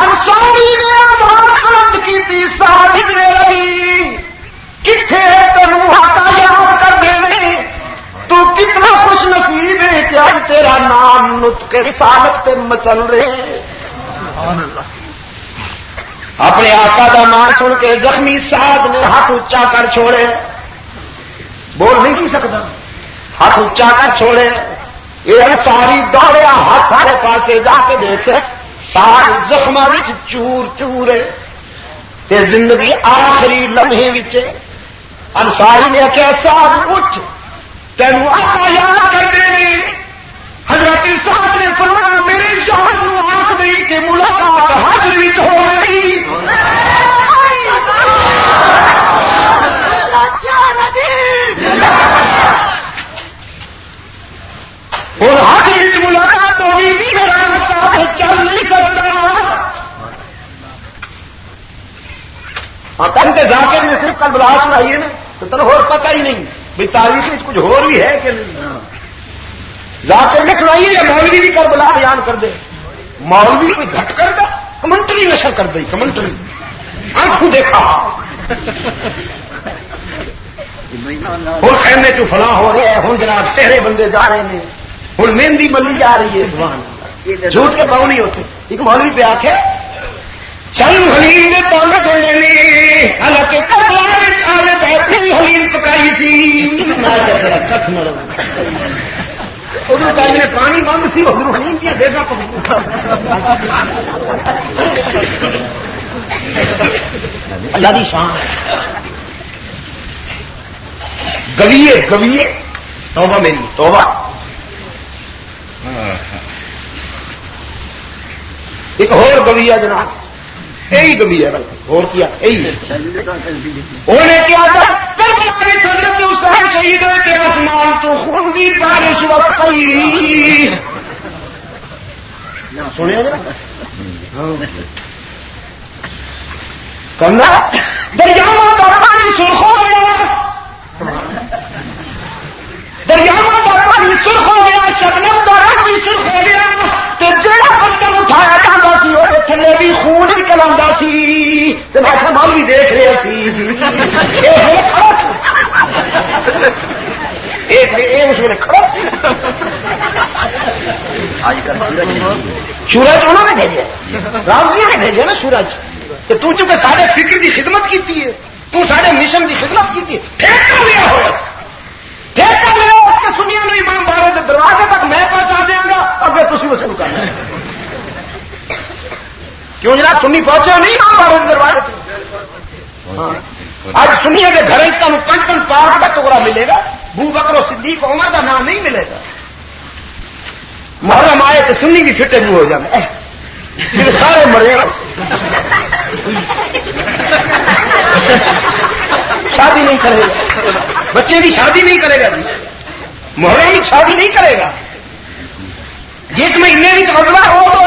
انصاری نے آواز بلند کی تھی, سعد ابن ربیع کتنے تینوں ہاتھا یاد کر دے, تو کتنا خوش نصیب ہے کہ آج تیرا نام نطق رسالت تے مچل رہے. اپنے آقا کا نام سن کے زخمی سعد نے ہاتھ اونچا کر چھوڑے, بول نہیں سی سکتا, ہاتھ اونچا کر چھوڑے. یہ انصاری دوڑیا, ہاتھ سارے پاسے جا کے دیکھے سارے زخماں وچ چور چور ہے, زندگی آخری لمحے وچ. انصاری نے آخیا سعد اٹھ, تینوں آقا یاد کرتے ہیں. حضرت سعد نے فرمایا میرے جان نو آخ دی کہ ملاقات حشر وچ ہو رہی. ہوں حشر وچ ملاقات ہوگی, کہتے ذاکر نے صرف کل بلا سنائی ہے نا تو تر ہور پتہ ہی نہیں بھائی تاریخ میں کچھ ہور بھی ہے کہ ذاکر نے سنائی ہے یا مولوی بھی کر بلا بیان کر دے مولوی کوئی گھٹ کر دے کمنٹری نشر کر دے کمنٹری آنکھوں دیکھا ہوں خیمے چ فلاں ہو رہے ہیں ہوں جناب سہرے بندے جا رہے ہیں ہوں مہندی ملی جا رہی ہے سبحان جھوٹ کے پاؤں نہیں ہوتے ایک مولوی پہ آخے چل حلیم نے پاؤں دھونے حالانکہ حلیم پکائی سی کھ مڑ نے پانی بند سی حلیم کیا دے گا اللہ کی شان گویے گویے توبہ میری توبہ ایک اور گویا جناب یہی گویا اور کیا یہی انہیں کیا شہید کے آسمان تو خون کی بارش وقتی سنے کرنا دریاؤں کا پانی سرخ ہو گیا دریاؤں کا پانی سرخ ہو گیا شبنم کا رنگ بھی سرخ ہو گیا تو جڑا پتھر اٹھایا جاتا سی وہ تھلے بھی خون نکل سی تو میں سنبھال بھی دیکھ رہا سی سورج انہوں نے بھیجے رامجیوں نے بھیجے نا سورج تو تو چونکہ سارے فکر کی خدمت کی ہے تو سارے مشن کی خدمت کی ٹھیکہ لیا ہو ٹھیکہ لیا اس کے سنیا نہیں امام بارے کے دروازے تک میں پہنچا دیا گا اور پھر تھی وصول کرنا کیوں جناب سنی پہنچا نہیں امام بارے کے دروازے تک آج سنیے کہ گھر کا پنچن پارک کا ٹکڑا ملے گا بو بکر و صدیق عمر کا نام نہیں ملے گا محرم آئے تو سنی کی فٹے بھی ہو جائے پھر سارے مرے شادی نہیں کرے گا بچے کی شادی نہیں کرے گا جی محرم کی شادی نہیں کرے گا جس مہینے بھی وزلہ ہو تو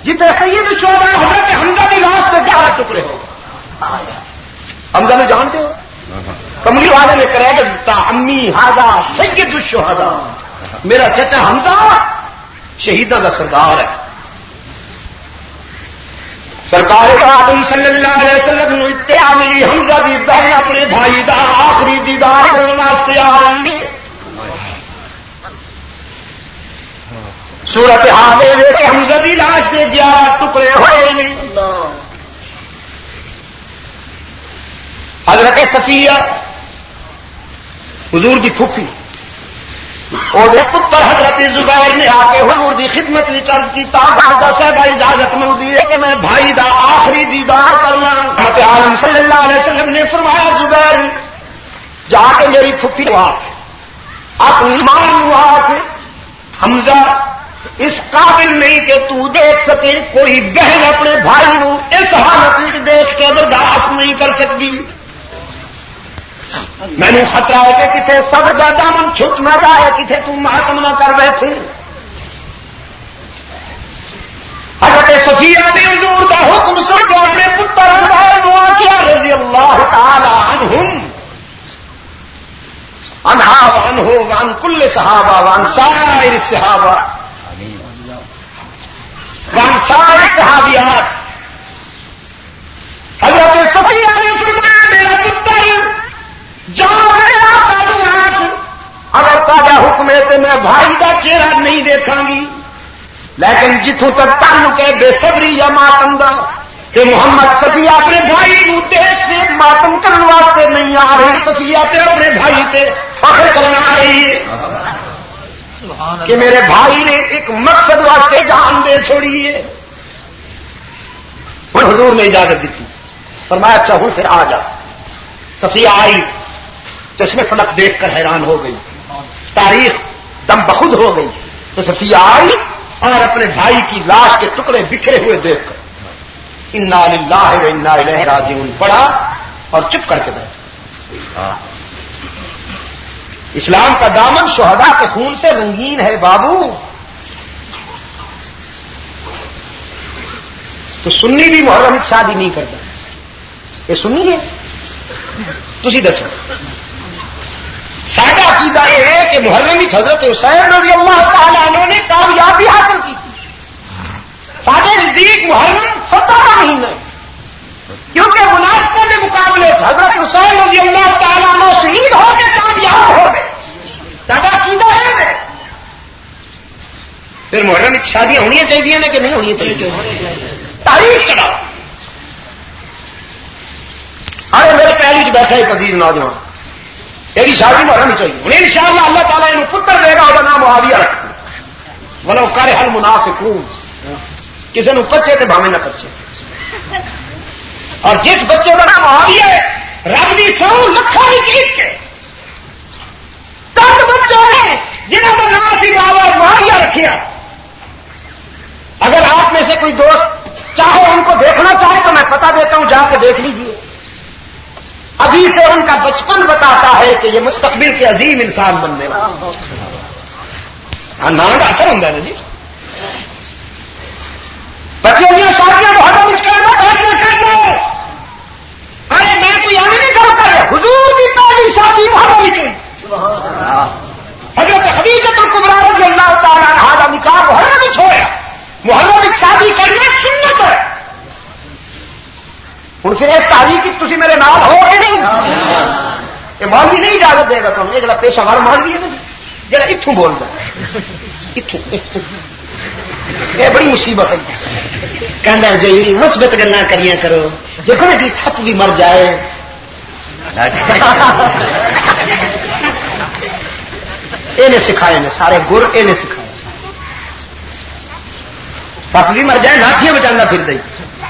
جتنے سید چودہ حضرت حمزہ کی لاش تو 11 ٹکڑے ہو حمزہ نے جانتے ہو کملی والے نے کرے گا امی ہاضا سید الشہداء میرا چچا حمزہ شہیدوں کا سردار ہے سرکار عالم صلی اللہ علیہ وسلم نے اتیا میری حمزہ دی بہن اپنے بھائی دا آخری دیدار کرنے واسطے آ رہی ہے صورت حال ہے کہ حمزہ دی لاش کے 11 ٹکڑے ہوئے نہیں حضرت صفیہ حضور کی پھوپھی اور پتر حضرت زبیر نے آ کے حضور دی خدمت میں چرچ کی تابعہ صاحب اجازت ملتی ہے کہ میں بھائی دا آخری دیدار کرنا حضرت عالم صلی اللہ علیہ وسلم نے فرمایا زبیر جا کے میری پھوپھی اپنی ماں کے حمزہ اس قابل نہیں کہ تو دیکھ سکے کوئی بہن اپنے بھائی کو اس حالت میں دیکھ کے برداشت نہیں کر سکتی میں نے خطرہ ہے کہ کتنے صبر کا دامن چھٹ نہ جائے کتنے تم ماتم نہ کر بیٹھے حضرت صفیہ نے حضور کا حکم سن کے اپنے پتر زبیر دعا کیا رضی اللہ تعالی عنہم عنہا وعنہ وعن کل صحابہ وعن سائر الصحابہ وعن سائر صحابیات حضرت صفیہ نے فرمایا میرا پتر اگر تازہ حکم ہے تو میں بھائی کا چہرہ نہیں دیکھا گی لیکن جتوں تک تعلق ہے بے صبری یا ماتم دا کہ محمد صفیہ اپنے بھائی کو دیکھ کے ماتم کرنے واسطے نہیں آ رہے صفیہ تے اپنے بھائی تے فخر کرنا آ رہی ہے کہ میرے بھائی نے ایک مقصد واسطے جان دے چھوڑی ہے اور حضور نے اجازت دی فرمایا اچھا ہوں پھر آ جا صفیہ آئی چشم فلک دیکھ کر حیران ہو گئی تاریخ دم بخود ہو گئی تو صفیہ آئی اور اپنے بھائی کی لاش کے ٹکڑے بکھرے ہوئے دیکھ کر انا للہ و انا الیہ راجعون پڑھا اور چپ کر کے بیٹھا اسلام کا دامن شہداء کے خون سے رنگین ہے بابو تو سنی بھی محرم شادی نہیں کرتا یہ سنیے تسی دسو ساڈا عقیدہ یہ ہے کہ محرم حضرت حسین رضی اللہ تعالی عنہ نے کامیابی حاصل کی سارے نزدیک محرم 17 مہینہ کیونکہ منافقوں کے مقابلے حضرت حسین رضی اللہ تعالیٰ عنہ شہید ہو کے کامیاب ہو گئے سارا عقیدہ ہے پھر محرم میں شادیاں ہونی چاہیے کہ نہیں ہونی چاہیے تاریخ چڑھاؤ ارے میرے پہلے چ بیٹھا ایک عزیز نوجوان یہ شادی محرم چاہیے انہیں ان شاء اللہ اللہ تعالیٰ انہوں پتر دے گا وہ نام معاویہ رکھنا ولو کرے ہر منافقون کسی نے پچے تو بھاوے نہ پچے اور جس بچے کا نام معاویہ ہے رب کی 100 لکھوں کے چند بچے ہیں جنہوں کا نام سی معاویہ رکھا اگر آپ میں سے کوئی دوست چاہے ان کو دیکھنا چاہے تو میں پتہ دیتا ہوں جا کے دیکھ لیجئے ابھی سے ان کا بچپن بتاتا ہے کہ یہ مستقبل کے عظیم انسان بننے والا نام کا اثر ہوتا ہے جی بچے دیا شادیاں محرم کرنا فیصلہ کرنا ارے میں کوئی آگے نہیں کرتا ہے حضور کی پہلی شادی محرم کی حضرت خدیجہ الکبریٰ رضی اللہ تعالیٰ عنہا کا نکاح محرم میں چھوڑا محرم کی شادی کرنا سنت ہے ہوں پھر اس تاریخ کی تھی میرے نام ہو کہ نہیں یہ مولوی نہیں اجازت دے گا تمہیں یہ جڑا پیشہ ور مولوی ہے نا جڑا اتوں بولتا یہ بڑی مصیبت ہے کہنا جی مثبت گلا کریاں کرو دیکھو نا جی چھت بھی مر جائے یہ سکھائے نے سارے گر یہ سکھائے سپ بھی مر جائے لاٹیاں بچانا پھر دے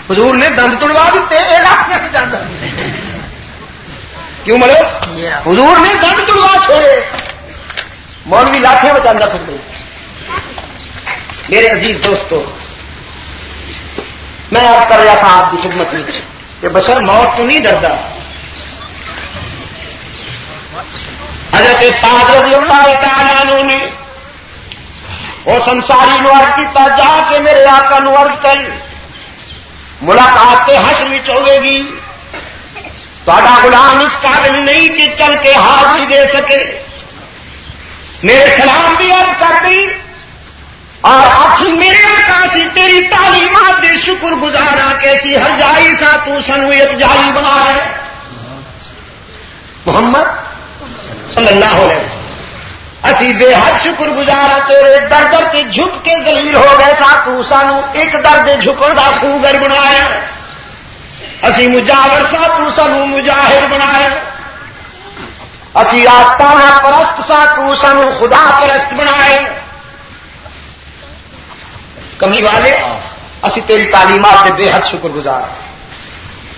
حضور نے دند توڑوا دیتے یہ لاٹیاں بچانا کیوں مرو حضور نے دند توڑوا چھوڑے مولوی لاٹیاں بچانا پھر دے میرے عزیز دوستو میں آپ کر رہا تھا آپ کی خدمت میں کہ بشر موت تو نہیں ڈرتا حضرت سعد رضی اللہ تعالیٰ عنہ نے وہ سنساری نو عرض کیتا جا کے میرے آقا نو عرض کر ملاقات حشر میں ہوے گی تہاڈا غلام اس قابل نہیں کہ چل کے حاضری دے سکے میرے سلام بھی عرض کر دی اور آخر میرے آقا سی تیری تعلیمات دے شکر گزارا کیسی ہر جائی سا تو سنو یکجائی بنا ہے محمد صلی اللہ علیہ وسلم اسی بے حد شکر گزارا تیرے در در کے جھک کے ذلیل ہو گئے سا تو سانو ایک در دے جھکن دا خوگر بنایا اسی مجاور سا تو سانو مجاہد بنایا اسی آستانہ پرست سا تو سانو خدا پرست بنائے کمی والے اسی تیری تعلیمات دے بے حد شکر گزار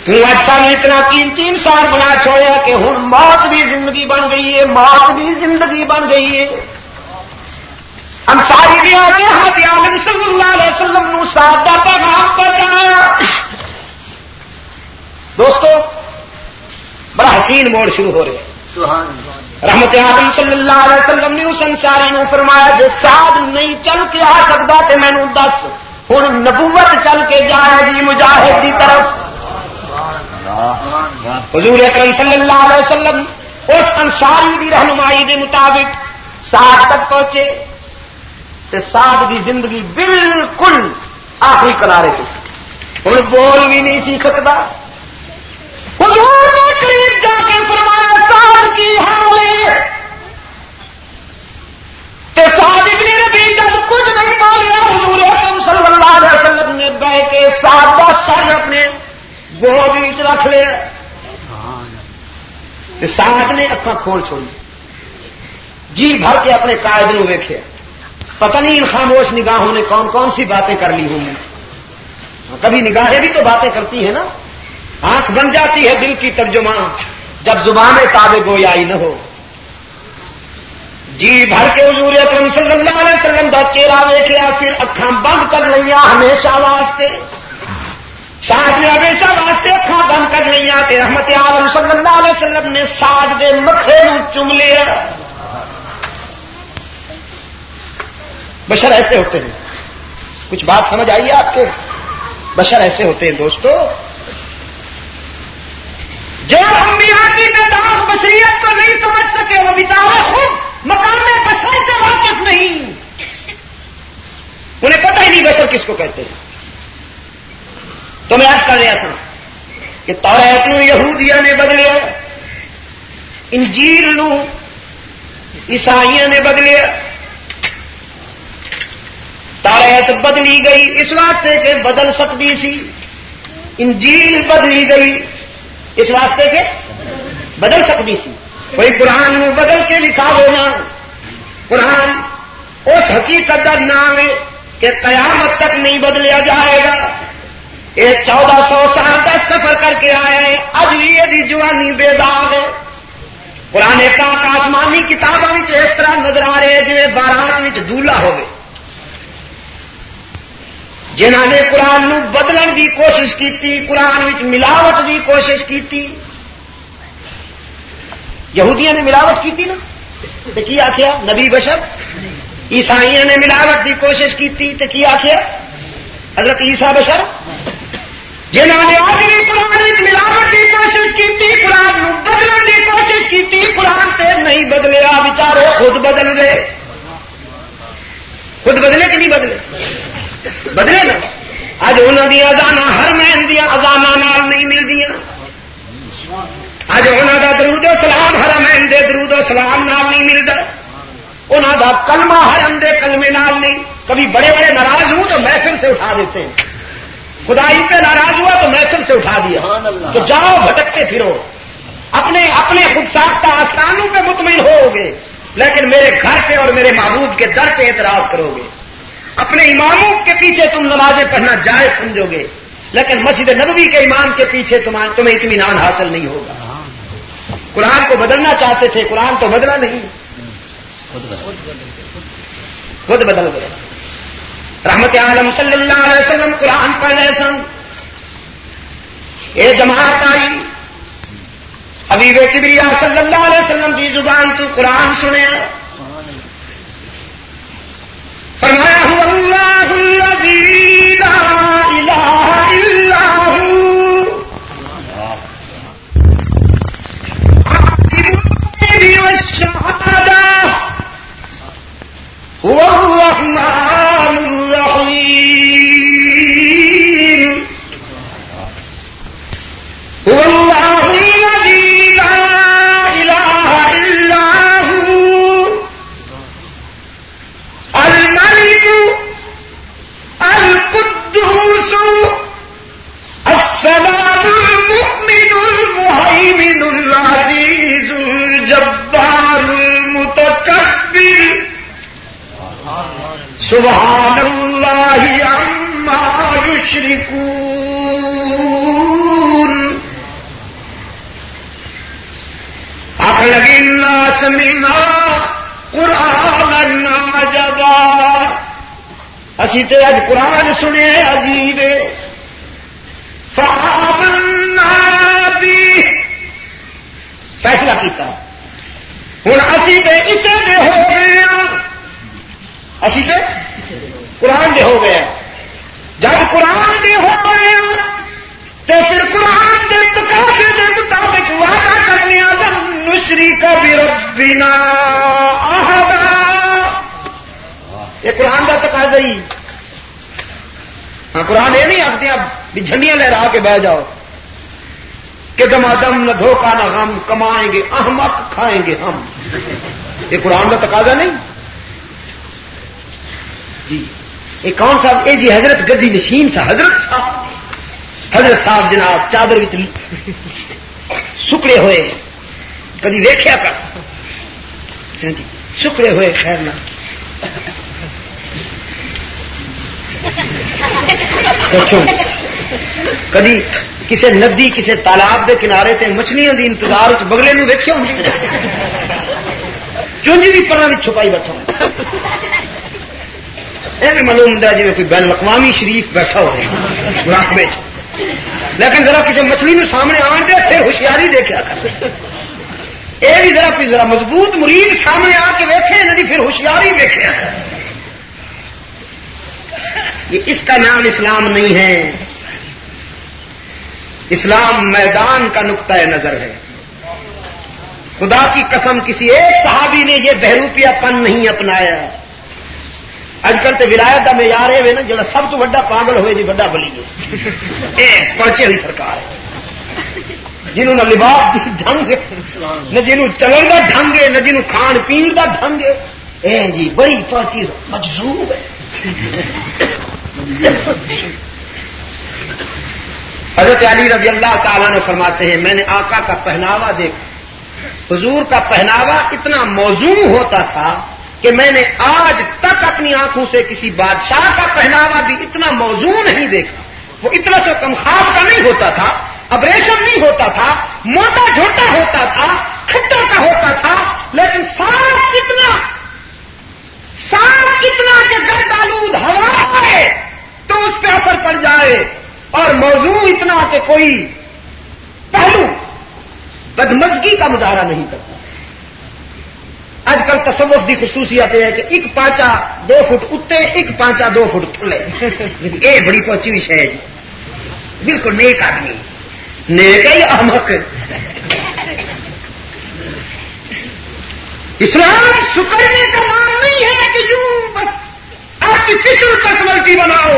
تو آج سانو اتنا قیمتی انسان بنا چھوڑیا کہ ہن موت بھی زندگی بن گئی ہے موت بھی زندگی بن گئی ہے انصاری بھی آگے حضرت عالم صلی اللہ علیہ وسلم نو سادہ پیغام پہنچایا دوستو بڑا حسین موڑ شروع ہو رہے رحمت عالم صلی اللہ علیہ وسلم نے اس انصاری نو فرمایا جے سعد نہیں چل کے آ سکتا تے مینوں دس ہن نبوت چل کے جائے گی مجاہد دی طرف حضور اکرم صلی اللہ علیہ وسلم اس انصاری دی رہنمائی دے مطابق سعد تک پہنچے تے سعد دی زندگی بالکل آخری کنارے پہ ہن بول بھی نہیں سی سکتا حضور نے قریب جا کے فرمایا سعد کی حال ہے تے سعد ابن ربیع جب کچھ نہیں بولیا حضور اکرم صلی اللہ علیہ وسلم نے بہ کے سعد کا سر اپنے گوہ بیچ رکھ لیا تے سعد نے اکھاں کھول چھوڑی جی بھر کے اپنے قائد نو ویکھیا پتہ نہیں ان خاموش نگاہوں نے کون کون سی باتیں کر لی ہوں کبھی نگاہیں بھی تو باتیں کرتی ہیں نا آنکھ بن جاتی ہے دل کی ترجمان جب زبان تابع گویائی نہ ہو جی بھر کے حضور اکرم صلی اللہ علیہ وسلم دا چہرہ ویکھیا پھر اکھاں بند کر لیا ہمیشہ واسطے سعد نے ہمیشہ واسطے اکھاں بند کر لیا کہ رحمت عالم صلی اللہ علیہ وسلم نے سعد دے متھے نو چم لیا بشر ایسے ہوتے ہیں کچھ بات سمجھ آئیے آپ کے بشر ایسے ہوتے ہیں دوستو جو انبیاء کی تعداد بشریت کو نہیں سمجھ سکے وہ بیچارے خود مقام بشر سے واقف نہیں، انہیں پتہ ہی نہیں بشر کس کو کہتے ہیں. تو میں عرض کر رہا تھا کہ توریت نو یہودیاں نے بدلیا، انجیل نو عیسائیاں نے بدلیا. توریت بدلی گئی اس واسطے کہ بدل سکتی سی، انجیل بدلی گئی اس واسطے کہ بدل سکتی سی. کوئی قرآن میں بدل کے لکھا ہونا، قرآن اس حقیقت کا نام ہے کہ قیامت تک نہیں بدلیا جائے گا. یہ 1400 سال کا سفر کر کے آئے ہیں، اج بھی یہ جوانی بے داغ ہے. قرآن پاک آسمانی کتابوں میں اس طرح نظر آ رہے جی باران میں دھولا ہوئے. جنہوں نے قرآن نو بدلن کی کوشش کی، قرآن وچ ملاوٹ کی کوشش کی. یہودیاں نے ملاوٹ کی نا تو کی آخیا نبی بشر. عیسائیوں نے ملاوٹ کی کوشش کی تو کی آخیا حضرت عیسیٰ بشر. جنہوں نے آج بھی قرآن وچ ملاوٹ کی کوشش کی، قرآن نو بدلن کی کوشش کی، قرآن تے نہیں بدلیا، بیچارے خود بدل گئے. خود بدلے کہ نہیں بدلے؟ بدلے نا. اج انہوں کی اذاناں ہر مہین دیا اذاناں نال نہیں ملدی. اج انہوں کا درود و سلام حرمین دے درود و سلام نال نہیں ملتا. انہوں کا کلمہ حرم دے کلمے نال نہیں. کبھی بڑے بڑے ناراض ہوں تو محفل سے اٹھا دیتے ہیں. خدائی پہ ناراض ہوا تو محفل سے اٹھا دیا. تو جاؤ بھٹکتے پھرو، اپنے اپنے خود ساختہ آستانوں پہ مطمئن ہو گے، لیکن میرے گھر پہ اور میرے محبوب کے در پہ اعتراض کرو گے. اپنے اماموں کے پیچھے تم نمازیں پڑھنا جائز سمجھو گے، لیکن مسجد نبوی کے امام کے پیچھے تمہیں اطمینان حاصل نہیں ہوگا. قرآن کو بدلنا چاہتے تھے، قرآن تو بدلا نہیں، خود بدل گئے. رحمت عالم صلی اللہ علیہ وسلم قرآن پڑھ رہے سن، یہ جماعت آئی، حبیب کبریا صلی اللہ علیہ وسلم کی زبان تو قرآن سنے. فرمایا هو اللہ الذی لا الہ الا هو والشہادہ هو الرحمن الرحیم هو اللہ الذی لا الہ الا هو الملك القدوس السلام المؤمن المهيمن العزيز الجبار المتكبر سبحان الله عما يشركون. أخلق الناس منا قرآن عجبا. اسی تے اج قرآن سنے عجیب فآمنا بھی فیصلہ کیتا. ہوں اسی تے اسے دے ہو گئے، اسی تے قرآن دے ہو گئے. جب قرآن دے ہو گئے تو پھر قرآن دے تقاضے دے مطابق وعدہ کرنے آدم نشرک بربنا احدا. یہ قرآن کا تقاضا ہی. ہاں قرآن یہ نہیں آختے اب بھی جھنڈیاں لہرا کے بہ جاؤ کہ دمادم نہ دھوکہ نہ غم کمائیں گے احمق کھائیں گے ہم. یہ قرآن کا تقاضا نہیں جی. یہ کون صاحب؟ یہ جی حضرت گدی نشین سا حضرت صاحب جناب چادر سکڑے ہوئے کدی ویکھیا کر سکڑے ہوئے خیر نہ کدی کسی ندی کسی تالاب کے کنارے تے مچھلیاں دی انتظار بگلے نو ویکھیا ہوں چونجی بھی پرا چھپائی بیٹھا یہ بھی معلوم ہوتا جی کوئی بین الاقوامی شریف بیٹھا ہو مراقبے چ. لیکن ذرا کسی مچھلی نو سامنے آن دے پھر ہوشیاری دیکھا کر. یہ بھی ذرا کوئی ذرا مضبوط مرید سامنے آ کے ویکھے نہ پھر ہوشیاری دیکھا کر. یہ اس کا نام اسلام نہیں ہے. اسلام میدان کا نقطۂ نظر ہے. خدا کی قسم کسی ایک صحابی نے یہ بہروپیہ پن نہیں اپنایا. اج کل تو ولایت کا معیار ہے نا جڑا سب تو بڑا پاگل ہوئے جی بڑا بلی ہے پہنچے ہوئی سرکار ہے جنہوں نہ لباس کی ڈھنگ نہ جنہوں چلن کا ڈھنگ ہے نہ جنہوں کھان پین کا ڈھنگ ہے جی بڑی پہنچی مجذوب ہے. حضرت علی رضی اللہ تعالیٰ نے فرماتے ہیں میں نے آقا کا پہناوا دیکھا. حضور کا پہناوا اتنا موزوں ہوتا تھا کہ میں نے آج تک اپنی آنکھوں سے کسی بادشاہ کا پہناوا بھی اتنا موزوں نہیں دیکھا. وہ اتنا سو کم خواب کا نہیں ہوتا تھا, ابریشن نہیں ہوتا تھا, موٹا جھوٹا ہوتا تھا, کھٹا کا ہوتا تھا, لیکن صاف کتنا کہ گرد آلود ہوا ہے تو اس پہ اثر پڑ جائے, اور موضوع اتنا کہ کوئی پہلو بدمزگی کا مظاہرہ نہیں کرتا. آج کل تصوف کی خصوصیت یہ ہے کہ ایک پانچا 2 فٹ اتنے ایک پانچا 2 فٹ تھلے. یہ بڑی پہنچی ہوئی شے جی, بالکل نیک آدمی, نیک ہے یا احمق. اسلام سکڑنے کا نام نہیں ہے کہ یوں بس آرٹیفیشل پرسنالٹی بناؤ.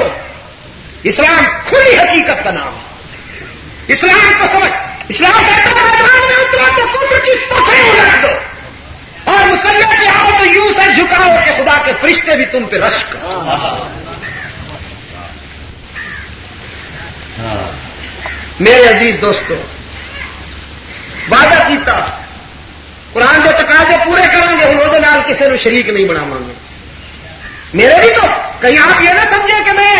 اسلام کھلی حقیقت کا نام ہے. اسلام کو سمجھ, اسلام کہتا ہے میدان میں اترا تو کفر کی صفیں الٹ دو اور مسلح کے آؤ تو یوں سر جھکاؤ کہ خدا کے فرشتے بھی تم پہ رشک. میرے عزیز دوستو, وعدہ کیتا قرآن جو تقاضے پورے کریں گے انہوں نے کسی نے شریک نہیں بناواں گے. میرے بھی تو کہیں آپ یہ نہ سمجھیں کہ میں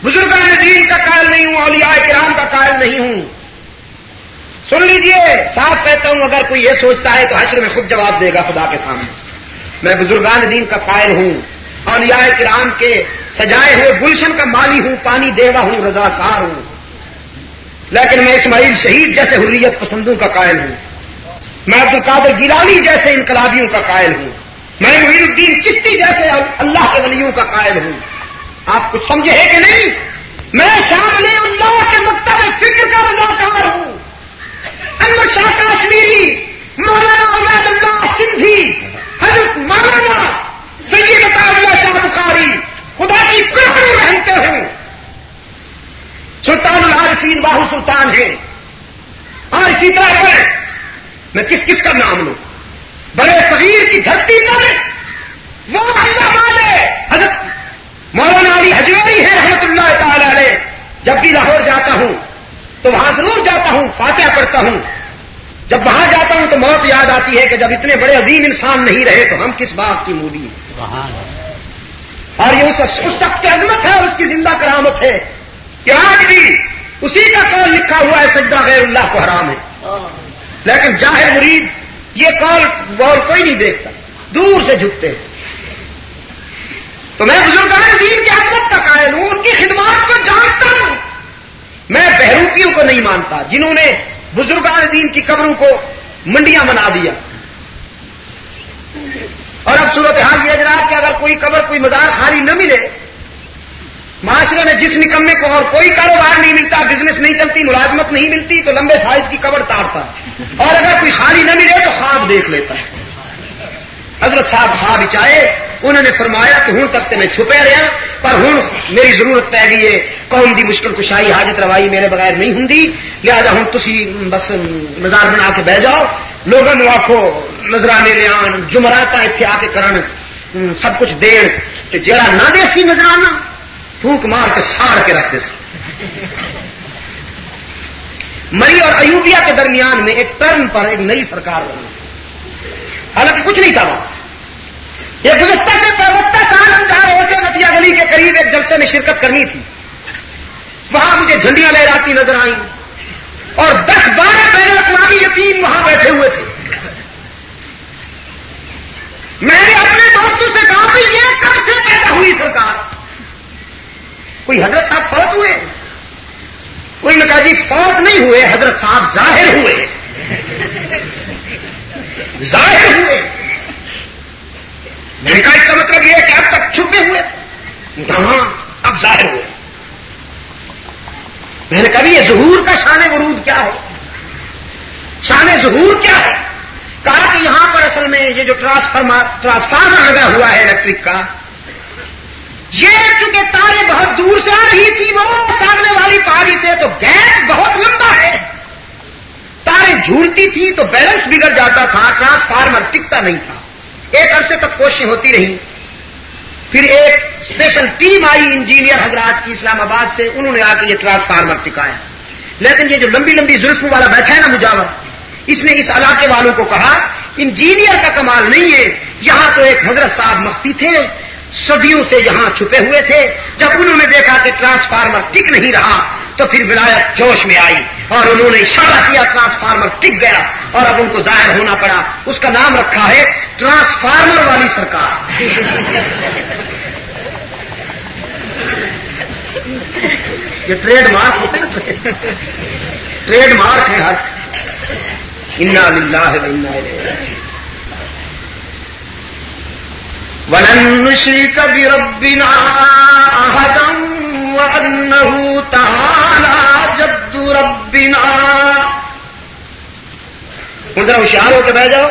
بزرگان دین کا قائل نہیں ہوں, اولیاء کرام کا قائل نہیں ہوں. سن لیجئے, صاف کہتا ہوں اگر کوئی یہ سوچتا ہے تو حشر میں خود جواب دے گا خدا کے سامنے. میں بزرگان دین کا قائل ہوں, اولیاء کرام کے سجائے ہوئے گلشن کا مالی ہوں, پانی دیوا ہوں, رضاکار ہوں, لیکن میں اسماعیل شہید جیسے حریت پسندوں کا قائل ہوں. میں عبد القادر گیلانی جیسے انقلابیوں کا قائل ہوں. میں معین الدین چشتی جیسے اللہ کے ولیوں کا قائل ہوں. آپ کچھ سمجھے ہے کہ نہیں؟ میں شامل اللہ کے مکتب فکر کا رضاکار ہوں. انور شاہ کاشمیری, مولانا اولاد اللہ سندھی, حضرت مولانا سید عطاءاللہ شاہ بخاری, خدا کی کروڑوں رحمتیں ہوں, سلطان العارفین باہو سلطان ہیں. اور اسی طرح پر میں کس کا نام لوں؟ بڑے صغیر کی دھرتی پر وہ اللہ والے حضرت مولانا علی حجویری ہے رحمت اللہ تعالی علیہ. جب بھی لاہور جاتا ہوں تو وہاں ضرور جاتا ہوں, فاتحہ پڑھتا ہوں. جب وہاں جاتا ہوں تو موت یاد آتی ہے کہ جب اتنے بڑے عظیم انسان نہیں رہے تو ہم کس باغ کی مولی ہیں. اور یہ اس شخص کی عظمت ہے اور اس کی زندہ کرامت ہے کہ آج بھی اسی کا قول لکھا ہوا ہے سجدہ غیر اللہ کو حرام ہے. لیکن جاہل مرید یہ قول غور کوئی نہیں دیکھتا, دور سے جھکتے ہیں. تو میں بزرگان دین کی عظمت کا قائل ہوں, ان کی خدمات کو جانتا ہوں. میں بہروپیوں کو نہیں مانتا جنہوں نے بزرگان دین کی قبروں کو منڈیاں بنا دیا. اور اب صورتحال یہ جناب کہ اگر کوئی قبر کوئی مزار خالی نہ ملے, معاشرے میں جس نکمے کو اور کوئی کاروبار نہیں ملتا, بزنس نہیں چلتی, ملازمت نہیں ملتی تو لمبے سائز کی قبر تارتا ہے. اور اگر کوئی خالی نہ ملے تو خواب دیکھ لیتا ہے. حضرت صاحب خواب چاہے, انہوں نے فرمایا کہ ہوں تک میں چھپے رہا پر ہوں میری ضرورت پی گئی ہے, قوم دی مشکل کشائی حاجت روائی میرے بغیر نہیں ہوں, لہذا ہوں تسی بس مزار بنا کے بہ جاؤ, لوگوں نے آخو نظرانے لے آن, جمعرات اتنے آ کے کرن, سب کچھ دین, جڑا نہ دے سی نظرانہ پھونک مار کے ساڑ کے رکھ دے سی. مری اور ایوبیہ کے درمیان میں ایک ٹرن پر ایک نئی سرکار بنی, حالانکہ کچھ نہیں تھا وہاں. یہ گزشتہ سے پیوستہ سال ہم جا رہے تھے, متیا گلی کے قریب ایک جلسے میں شرکت کرنی تھی. وہاں مجھے جھنڈیاں لہراتی نظر آئیں اور 10-12 بین الاقوامی یتیم وہاں بیٹھے ہوئے تھے. میں نے اپنے دوستوں سے کہا کہ یہ کب سے پیدا ہوئی سرکار؟ کوئی حضرت صاحب فوت ہوئے؟ کوئی نے کہا جی فوت نہیں ہوئے, حضرت صاحب ظاہر ہوئے. ظاہر ہوئے. میں نے کہا اس کا مطلب یہ ہے کہ اب تک چھپے ہوئے, ہاں اب ظاہر ہوئے. میں نے کہا یہ ظہور کا شان ورود کیا ہے، شان ظہور کیا ہے؟ کہا کہ یہاں پر اصل میں یہ جو ٹرانسفارمر لگا ہوا ہے الیکٹرک کا، یہ چونکہ تارے بہت دور سے آ رہی تھی وہ سامنے والی پہاڑی سے، تو گیپ بہت لمبا ہے، تارے جھولتی تھی تو بیلنس بگڑ جاتا تھا، ٹرانسفارمر ٹکتا نہیں تھا۔ ایک عرصے تک کوششیں ہوتی رہی، پھر ایک اسپیشل ٹیم آئی انجینئر حضرات کی اسلام آباد سے، انہوں نے آ کے یہ ٹرانسفارمر ٹکایا۔ لیکن یہ جو لمبی لمبی زلفوں والا بیٹھا ہے نا مجاور، اس نے اس علاقے والوں کو کہا انجینئر کا کمال نہیں ہے، یہاں تو ایک حضرت صاحب مخفی تھے، صدیوں سے یہاں چھپے ہوئے تھے، جب انہوں نے دیکھا کہ ٹرانسفارمر ٹک نہیں رہا تو پھر ولایت جوش میں آئی اور انہوں نے اشارہ کیا، ٹرانسفارمر ٹک گیا اور اب ان کو ظاہر ہونا پڑا۔ اس کا نام رکھا ہے ٹرانسفارمر والی سرکار۔ یہ ٹریڈ مارک ہوتے ہیں، ٹریڈ مارک ہے ہر۔ انا للہ و انا الیہ راجعون۔ وَلَن نُّشْرِكَ بِرَبِّنَا أَحَدًا وَأَنَّهُ تَعَالَىٰ جَدُّ رَبِّنَا۔ ہوں ذرا ہوشیار ہو کے بیٹھ جاؤ،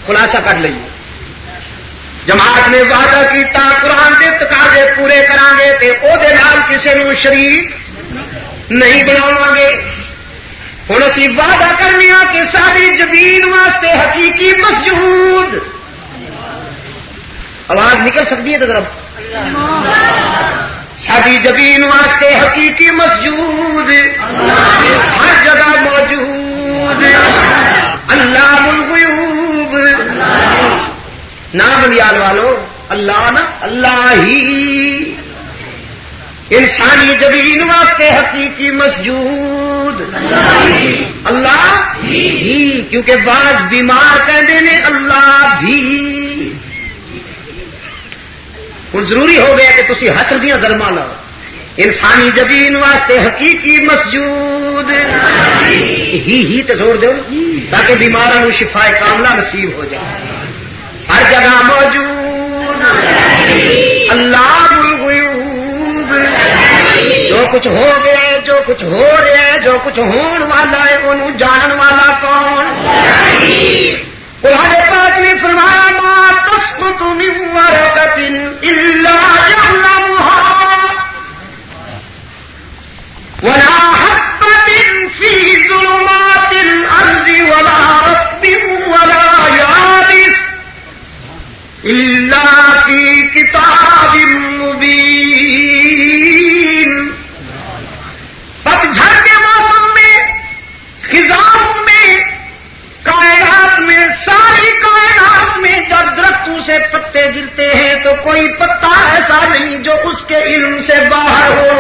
خلاصہ کر لیں۔ جماعت نے وعدہ کیتا قرآن کے تقاضے پورے کریں گے تے او دے نال کسے نوں شریک نہیں بناواں گے۔ ہن اسی وعدہ کرنے ہاں کہ ساری زمین واسطے حقیقی مسجود، آواز نکل سکتی ہے تو ذرا، ساری زمین واسطے حقیقی مسجود ہر جگہ موجود، اللہ الغیوب، نام بنیاد والو اللہ نا، اللہ ہی انسانی زمین واسطے حقیقی مسجود اللہ ہی، کیونکہ بعض بیمار کہتے ہیں اللہ بھی۔ ہوں ضروری ہو گیا کہ تھی حسر دیا ظلما لو، انسانی زمین واسطے حقیقی مسجود ہی تے زور دو تاکہ بیماروں کو شفا کاملہ نصیب ہو جائے۔ ہر جگہ موجود اللہ الغیوب، جو کچھ ہو گیا، جو کچھ ہو رہا ہے، جو کچھ ہون والا ہے انہوں جانن والا کون؟ قرآن پاک نے فرمایا ما تسقط من ورقۃ الا يعلمها ولا حبۃ فی ظلمات الارض ولا رطب ولا یابس الا فی کتاب مبین۔ پتجھڑ کے موسم میں، خزاں میں، کائنات میں، ساری کائنات میں جب درختوں سے پتے گرتے ہیں تو کوئی پتا ایسا نہیں جو اس کے علم سے باہر ہو،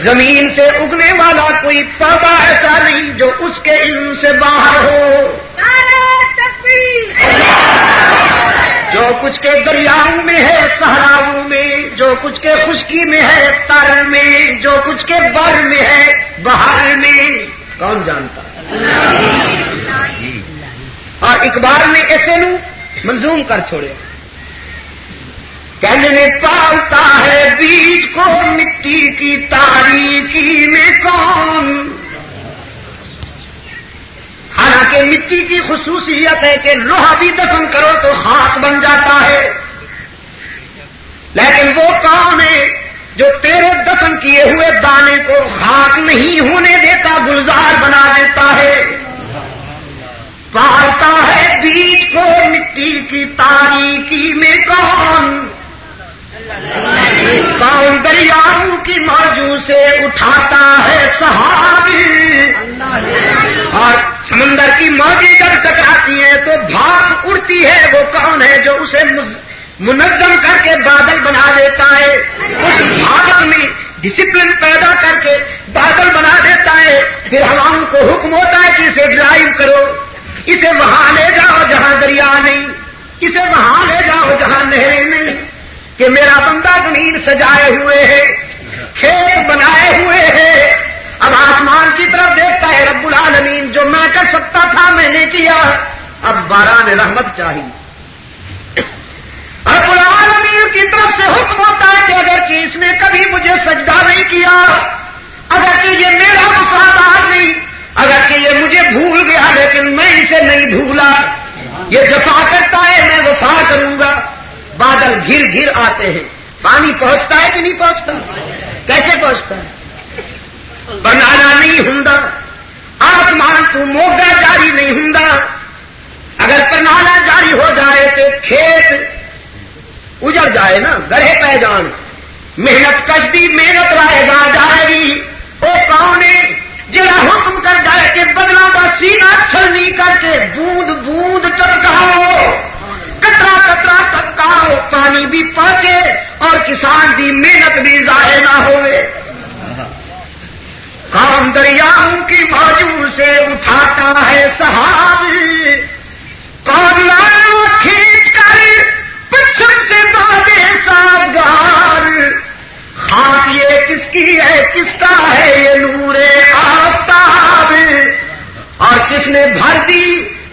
زمین سے اگنے والا کوئی پودا ایسا نہیں جو اس کے علم سے باہر ہو۔ جو کچھ کے دریاؤں میں ہے، صحراؤں میں، جو کچھ کے خشکی میں ہے، تر میں، جو کچھ کے بر میں ہے، بہار میں، کون جانتا؟ اور اقبال نے ایسے نو منظوم کر چھوڑے، کہنے میں پالتا ہے بیج کو مٹی کی تاریکی میں کون۔ حالانکہ مٹی کی خصوصیت ہے کہ لوہا بھی دفن کرو تو خاک بن جاتا ہے، لیکن وہ کون ہے جو تیرے دفن کیے ہوئے دانے کو خاک نہیں ہونے دیتا، گلزار بنا دیتا ہے۔ پالتا ہے بیج کو مٹی کی تاریکی میں کون، کون دریاؤں کی موجوں سے اٹھاتا ہے سحاب، اور سمندر کی موجیں جب ٹکراتی ہیں تو بھاپ اڑتی ہے، وہ کون ہے جو اسے منظم کر کے بادل بنا دیتا ہے، اس بھاپ میں ڈسپلن پیدا کر کے بادل بنا دیتا ہے، پھر ہواؤں کو حکم ہوتا ہے کہ اسے ڈرائیو کرو، اسے وہاں لے جاؤ جہاں دریا نہیں، اسے وہاں لے جاؤ جہاں نہریں نہیں، کہ میرا بندہ زمین سجائے ہوئے ہے، کھیت بنائے ہوئے ہے، اب آسمان کی طرف دیکھتا ہے رب العالمین، جو میں کر سکتا تھا میں نے کیا، اب باران رحمت چاہیے۔ رب العالمین کی طرف سے حکم ہوتا ہے کہ اگر اس نے کبھی مجھے سجدہ نہیں کیا اگرچہ یہ میرا وفادار نہیں، اگرچہ یہ مجھے بھول گیا لیکن میں اسے نہیں بھولا، یہ جفا کرتا ہے میں وفا کروں گا۔ بادل گھر گھر آتے ہیں، پانی پہنچتا ہے کہ نہیں پہنچتا؟ کیسے پہنچتا ہے؟ بنانا نہیں ہوں، آسمان تو موگا جاری نہیں ہوں، اگر پرنالا جاری ہو جائے تو کھیت اجڑ جائے نا، گڑھے پہ جان، محنت کشتی محنت رائے گا جائے گی۔ وہ کون ہے جڑا حکم کر جائے کہ بدلا کا سینہ چھلنی کر کے بوند بوند ٹپکاؤ، قطرہ قطرہ ٹپکاؤ، پانی بھی پہنچے اور کسان کی محنت بھی ضائع نہ ہوئے۔ کام دریاؤں کی موجوں سے اٹھاتا ہے سحاب، کون لایا کھینچ کر پچھم سے بادے سازگار، خاک یہ کس کی ہے کس کا ہے یہ نور آفتاب، اور کس نے بھر دی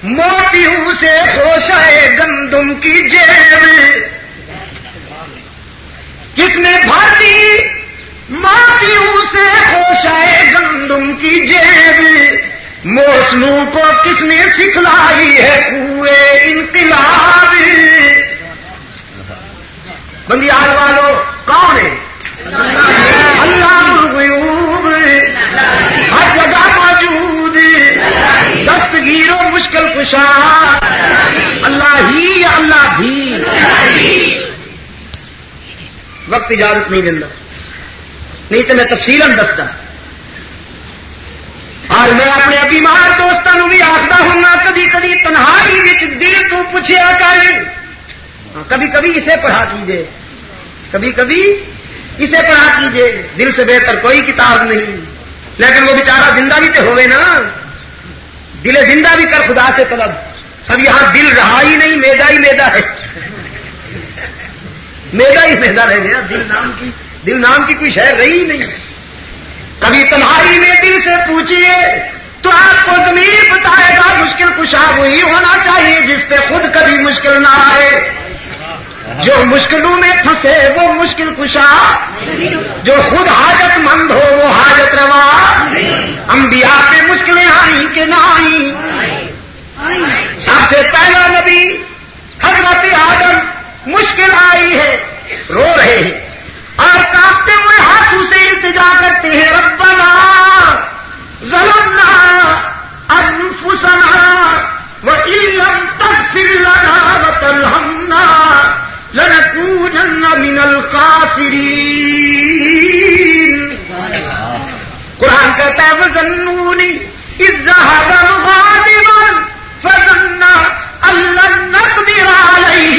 موتیوں سے خوشے گندم کی جیب، کس نے بھر دی موتیوں سے خوشے گندم کی جیب، موسموں کو کس نے سکھلائی ہے کوئے انقلاب۔ بندیال والوں کون ہے؟ اللہ الغیوب، ہر جگہ موجود، دستگیر و مشکل کشا، اللہ ہی یا اللہ بھی۔ وقت اجازت نہیں ملنا، نہیں تو میں تفصیلاً دستا، اور میں اپنے بیمار دوستوں بھی آخر ہوں، کبھی کبھی تنہائی دل تو پوچھیا کرے، کبھی کبھی اسے پڑھا کیجیے، کبھی کبھی اسے پڑھا کیجیے، دل سے بہتر کوئی کتاب نہیں، لیکن وہ بیچارہ زندہ بھی تو ہوئے نا، دل زندہ بھی کر خدا سے طلب۔ اب یہاں دل رہا ہی نہیں، میدا ہی میدا ہے، میدا ہی میدا رہ گیا، دل نام کی کوئی شے رہی نہیں۔ کبھی تنہائی میں دل سے پوچھئے تو آپ کو ضمیر بتائے گا، مشکل کشا وہی ہونا چاہیے جس پہ خود کبھی مشکل نہ آئے، جو مشکلوں میں پھنسے وہ مشکل کشا، جو خود حاجت مند ہو وہ حاجت روا۔ انبیاء پہ مشکلیں آئیں کہ نہ آئیں؟ سب سے پہلا نبی حضرت آدم مشکل آئی ہے، رو رہے ہیں اور کانپتے ہوئے ہاتھوں سے التجا کرتے ہیں، ربنا ظلمنا انفسنا وان لم تغفر لنا وترحمنا لنكونن من الخاسرین۔ قرآن کہتا ہے وَظَنُّونِ إِذْ ذَهَبَ مُغَاضِبًا فَظَنَّ أَن لَّن نَّقْدِرَ عَلَيْهِ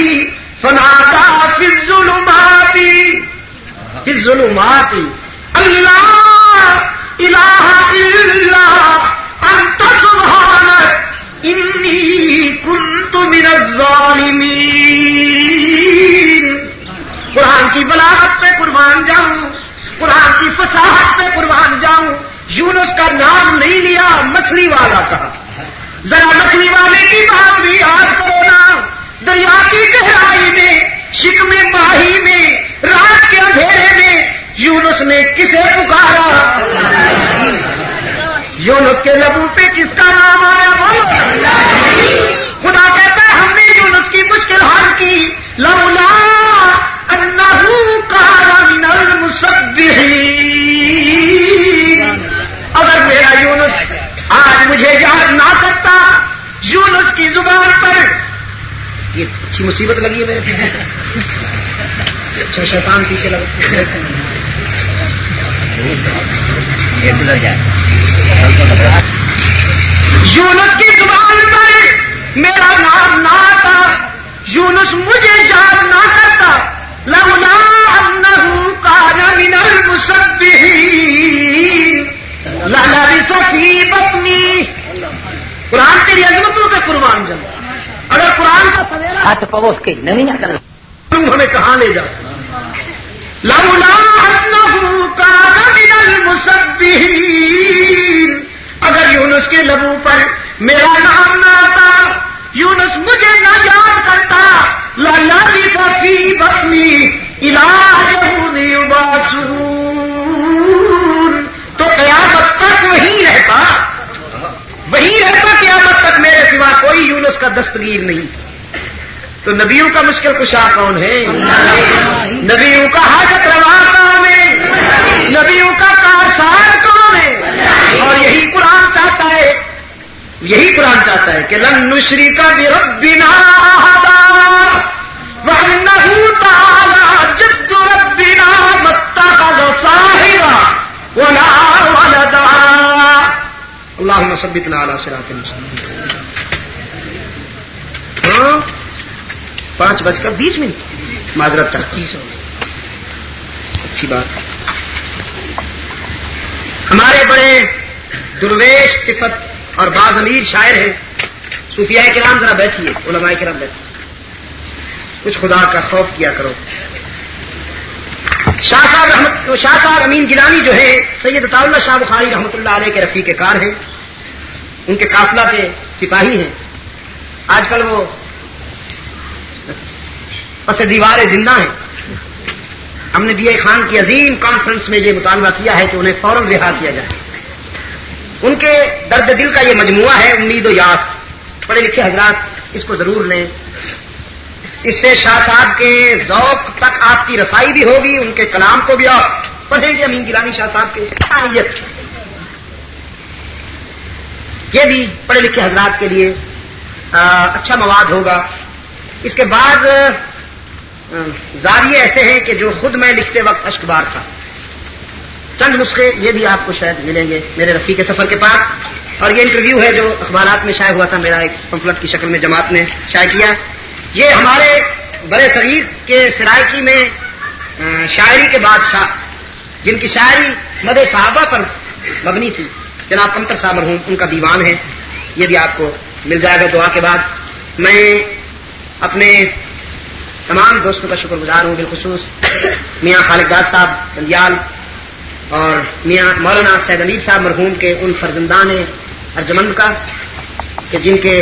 فَنَادَىٰ فِي الظُّلُمَاتِ أَن لَّا إِلَٰهَ إِلَّا أَنتَ سُبْحَانَكَ إِنِّي كُنتُ مِنَ الظَّالِمِينَ۔ قرآن کی بلاغت پہ قربان جاؤں، قرآن کی فصاحت پہ قربان جاؤں۔ یونس کا نام نہیں لیا، مچھلی والا کہا، ذرا مچھلی والے کی بات بھی یاد کرو نا، دریا کی گہرائی میں، شکم ماہی میں، رات کے اندھیرے میں یونس نے کسے پکارا؟ یونس کے لبوں پہ کس کا نام آیا؟ بولو۔ خدا کہتا ہے ہم نے یونس کی مشکل حل کی، لولا انہ کان من المسبحین، اگر میرا یونس آج مجھے یاد نہ کرتا، یونس کی زبان پر یہ اچھی مصیبت لگی ہے میرے پیچھے، اچھا شیطان پیچھے لگا، یونس کی زبان پر میرا نام نہ آتا، یونس مجھے یاد نہ کرتا، لولا انہ کان من المسبحین للبث فی بطنی۔ قرآن تیری عظمتوں پہ قربان جاؤں، اگر قرآن کا ہاتھ پوس کے نہیں کرنا، تم ہمیں کہاں لے جاؤ؟ لولا انہ کان من المسبحین، اگر یونس کے لبوں پر میرا نام نہ آتا، یونس مجھے نہ یاد کرتا، للبث فی بطنی الی یوم یبعثون، تو تو قیامت تک وہیں رہتا قیامت تک، میرے سوا کوئی یونس کا دستگیر نہیں. تو نبیوں کا مشکل کشا کون ہے؟ نبیوں کا حاجت روا کون ہے؟ نبیوں کا کارساز کون ہے؟ اور یہی قرآن چاہتا ہے کہ لن نشرک بربنا احدا وانه تعالی جد ربنا ما اتخذ صاحبا ولا ولدا. اللهم ثبتنا على صراط المستقيم. 5:20 معذرت چاہتی ہوں. اچھی بات. ہمارے بڑے درویش صفت اور باضمیر شاعر ہیں صوفیاء کرام. ذرا بیٹھیے، علماء کرام بیٹھیے، کچھ خدا کا خوف کیا کرو. شاہ صاحب امین گیلانی جو ہے سید عطا اللہ شاہ بخاری رحمۃ اللہ علیہ کے رفیق کار ہیں. ان کے قافلہ کے سپاہی ہیں. آج کل وہ پس دیوار زندہ ہیں. ہم نے ڈی اے خان کی عظیم کانفرنس میں یہ مطالبہ کیا ہے کہ انہیں فوراً رہا کیا جائے. ان کے درد دل کا یہ مجموعہ ہے امید و یاس. پڑھے لکھے حضرات اس کو ضرور لیں. اس سے شاہ صاحب کے ذوق تک آپ کی رسائی بھی ہوگی، ان کے کلام کو بھی آپ پڑھیں گے. امین گیلانی شاہ صاحب کے تعریت یہ بھی پڑھے لکھے حضرات کے لیے اچھا مواد ہوگا. اس کے بعد زاویے ایسے ہیں کہ جو خود میں لکھتے وقت اشک بار تھا. چند نسخے یہ بھی آپ کو شاید ملیں گے میرے رفیق سفر کے پاس. اور یہ انٹرویو ہے جو اخبارات میں شائع ہوا تھا، میرا ایک پمفلٹ کی شکل میں جماعت نے شائع کیا. یہ ہمارے برے صغیر کے سرائکی میں شاعری کے بادشاہ جن کی شاعری مدح صحابہ پر مبنی تھی، جناب قمطر صاحب مرحوم، ان کا دیوان ہے. یہ بھی آپ کو مل جائے گا دعا کے بعد. میں اپنے تمام دوستوں کا شکر گزار ہوں، بالخصوص میاں خالق داد صاحب بندیال اور میاں مولانا سید امیر صاحب مرحوم کے ان فرزندان ارجمند کا کہ جن کے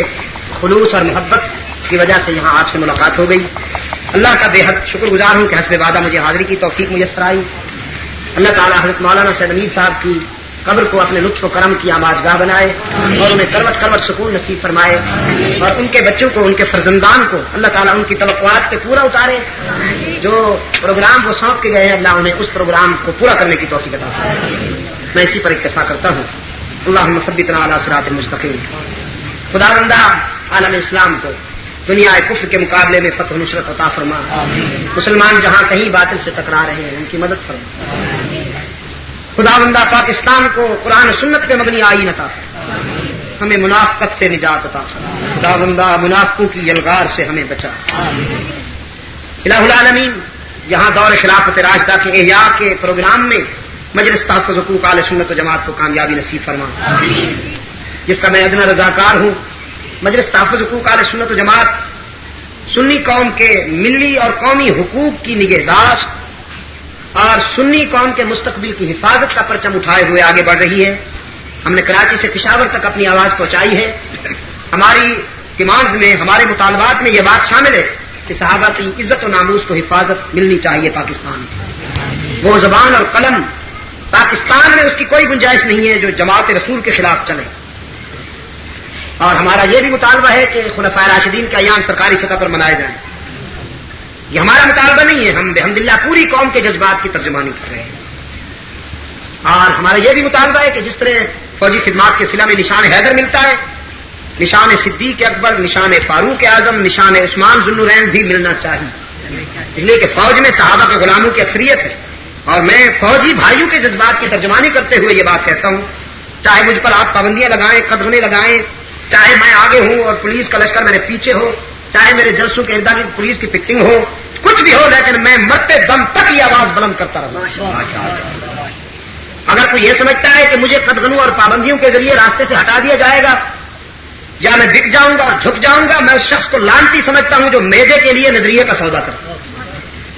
خلوص اور محبت کی وجہ سے یہاں آپ سے ملاقات ہو گئی. اللہ کا بے حد شکر گزار ہوں کہ حسب وعدہ مجھے حاضری کی توفیق میسر آئی. اللہ تعالیٰ حضرت مولانا سید امیر صاحب کی قبر کو اپنے لطف و کرم کی آماجگاہ بنائے اور انہیں کروٹ کروٹ سکون نصیب فرمائے، اور ان کے بچوں کو، ان کے فرزندان کو اللہ تعالیٰ ان کی توقعات پہ پورا اتارے. جو پروگرام وہ سونپ کے گئے ہیں اللہ انہیں اس پروگرام کو پورا کرنے کی توفیق عطا فرمائے. میں اسی پر اکتفا کرتا ہوں. اللہم ثبتنا علی صراط المستقیم. خداوندہ عالم اسلام کو دنیا کفر کے مقابلے میں فتح نصرت عطا فرما. مسلمان جہاں کہیں باطل سے ٹکرا رہے ہیں ان کی مدد فرما. خداوندہ پاکستان کو قرآن و سنت پہ مبنی آئین عطا فرما. ہمیں منافقت سے نجات عطا فرما. خداوندہ منافقوں کی یلغار سے ہمیں بچا. الہ العالمین یہاں دور خلافت راشدہ کے احیاء کے پروگرام میں مجلس تحفظ حقوق اہل سنت و جماعت کو کامیابی نصیب فرما، جس کا میں ادنا رضاکار ہوں. مجلس تحفظ حقوق اہل سنت و جماعت سنی قوم کے ملی اور قومی حقوق کی نگہداشت اور سنی قوم کے مستقبل کی حفاظت کا پرچم اٹھائے ہوئے آگے بڑھ رہی ہے. ہم نے کراچی سے پشاور تک اپنی آواز پہنچائی ہے. ہماری ڈیمانڈز میں، ہمارے مطالبات میں یہ بات شامل ہے کہ صحابہ کی عزت و ناموس کو حفاظت ملنی چاہیے. پاکستان وہ زبان اور قلم پاکستان میں اس کی کوئی گنجائش نہیں ہے جو جماعت رسول کے خلاف چلے. اور ہمارا یہ بھی مطالبہ ہے کہ خلفائے راشدین کے ایام سرکاری سطح پر منائے جائیں. یہ ہمارا مطالبہ نہیں ہے، ہم بحمدللہ پوری قوم کے جذبات کی ترجمانی کر رہے ہیں. اور ہمارا یہ بھی مطالبہ ہے کہ جس طرح فوجی خدمات کے سلسلہ میں نشان حیدر ملتا ہے، نشان صدیق اکبر، نشان فاروق اعظم، نشان عثمان ذو النورین بھی ملنا چاہیے. اس لیے کہ فوج میں صحابہ کے غلاموں کی اکثریت ہے. اور میں فوجی بھائیوں کے جذبات کی ترجمانی کرتے ہوئے یہ بات کہتا ہوں، چاہے مجھ پر آپ پابندیاں لگائیں، قدغنے لگائیں، چاہے میں آگے ہوں اور پولیس کا لشکر میرے پیچھے ہو، چاہے میرے جلسوں کے ارد گرد پولیس کی پکٹنگ ہو، کچھ بھی ہو، لیکن میں مرتے دم تک یہ آواز بلند کرتا رہوں. اگر کوئی یہ سمجھتا ہے کہ مجھے قدغنوں اور پابندیوں کے ذریعے راستے سے ہٹا دیا جائے گا یا میں بک جاؤں گا اور جھک جاؤں گا، میں اس شخص کو لانتی سمجھتا ہوں جو میدے کے لیے نظریے کا سودا کرتا ہوں.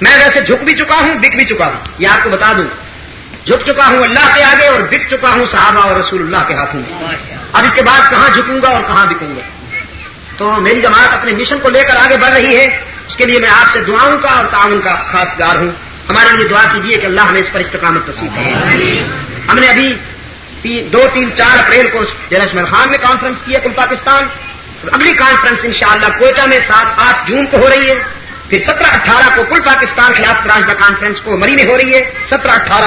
میں ویسے جھک بھی چکا ہوں، بک بھی چکا ہوں. یہ آپ کو بتا دوں، جھک چکا ہوں اللہ کے آگے اور بک چکا ہوں صحابہ اور رسول اللہ کے ہاتھوں میں. اب اس کے بعد کہاں جھکوں گا اور کہاں بکوں گا. تو میری جماعت اپنے مشن کو لے کر آگے بڑھ رہی ہے. اس کے لیے میں آپ سے دعاؤں کا اور تعاون کا خاص گار ہوں. ہمارے لیے دعا کیجیے کہ اللہ ہمیں اس پر استقامت نصیب کرے. ہم نے ابھی 2, 3, 4 اپریل کو جنرل اسماعیل خان میں کانفرنس کی ہے کل پاکستان. اگلی کانفرنس انشاءاللہ کوئٹہ میں 7, 8 جون کو ہو رہی ہے. پھر 17, 18 کو کل پاکستان خلاف راستہ کانفرنس کو مری میں ہو رہی ہے. 17, 18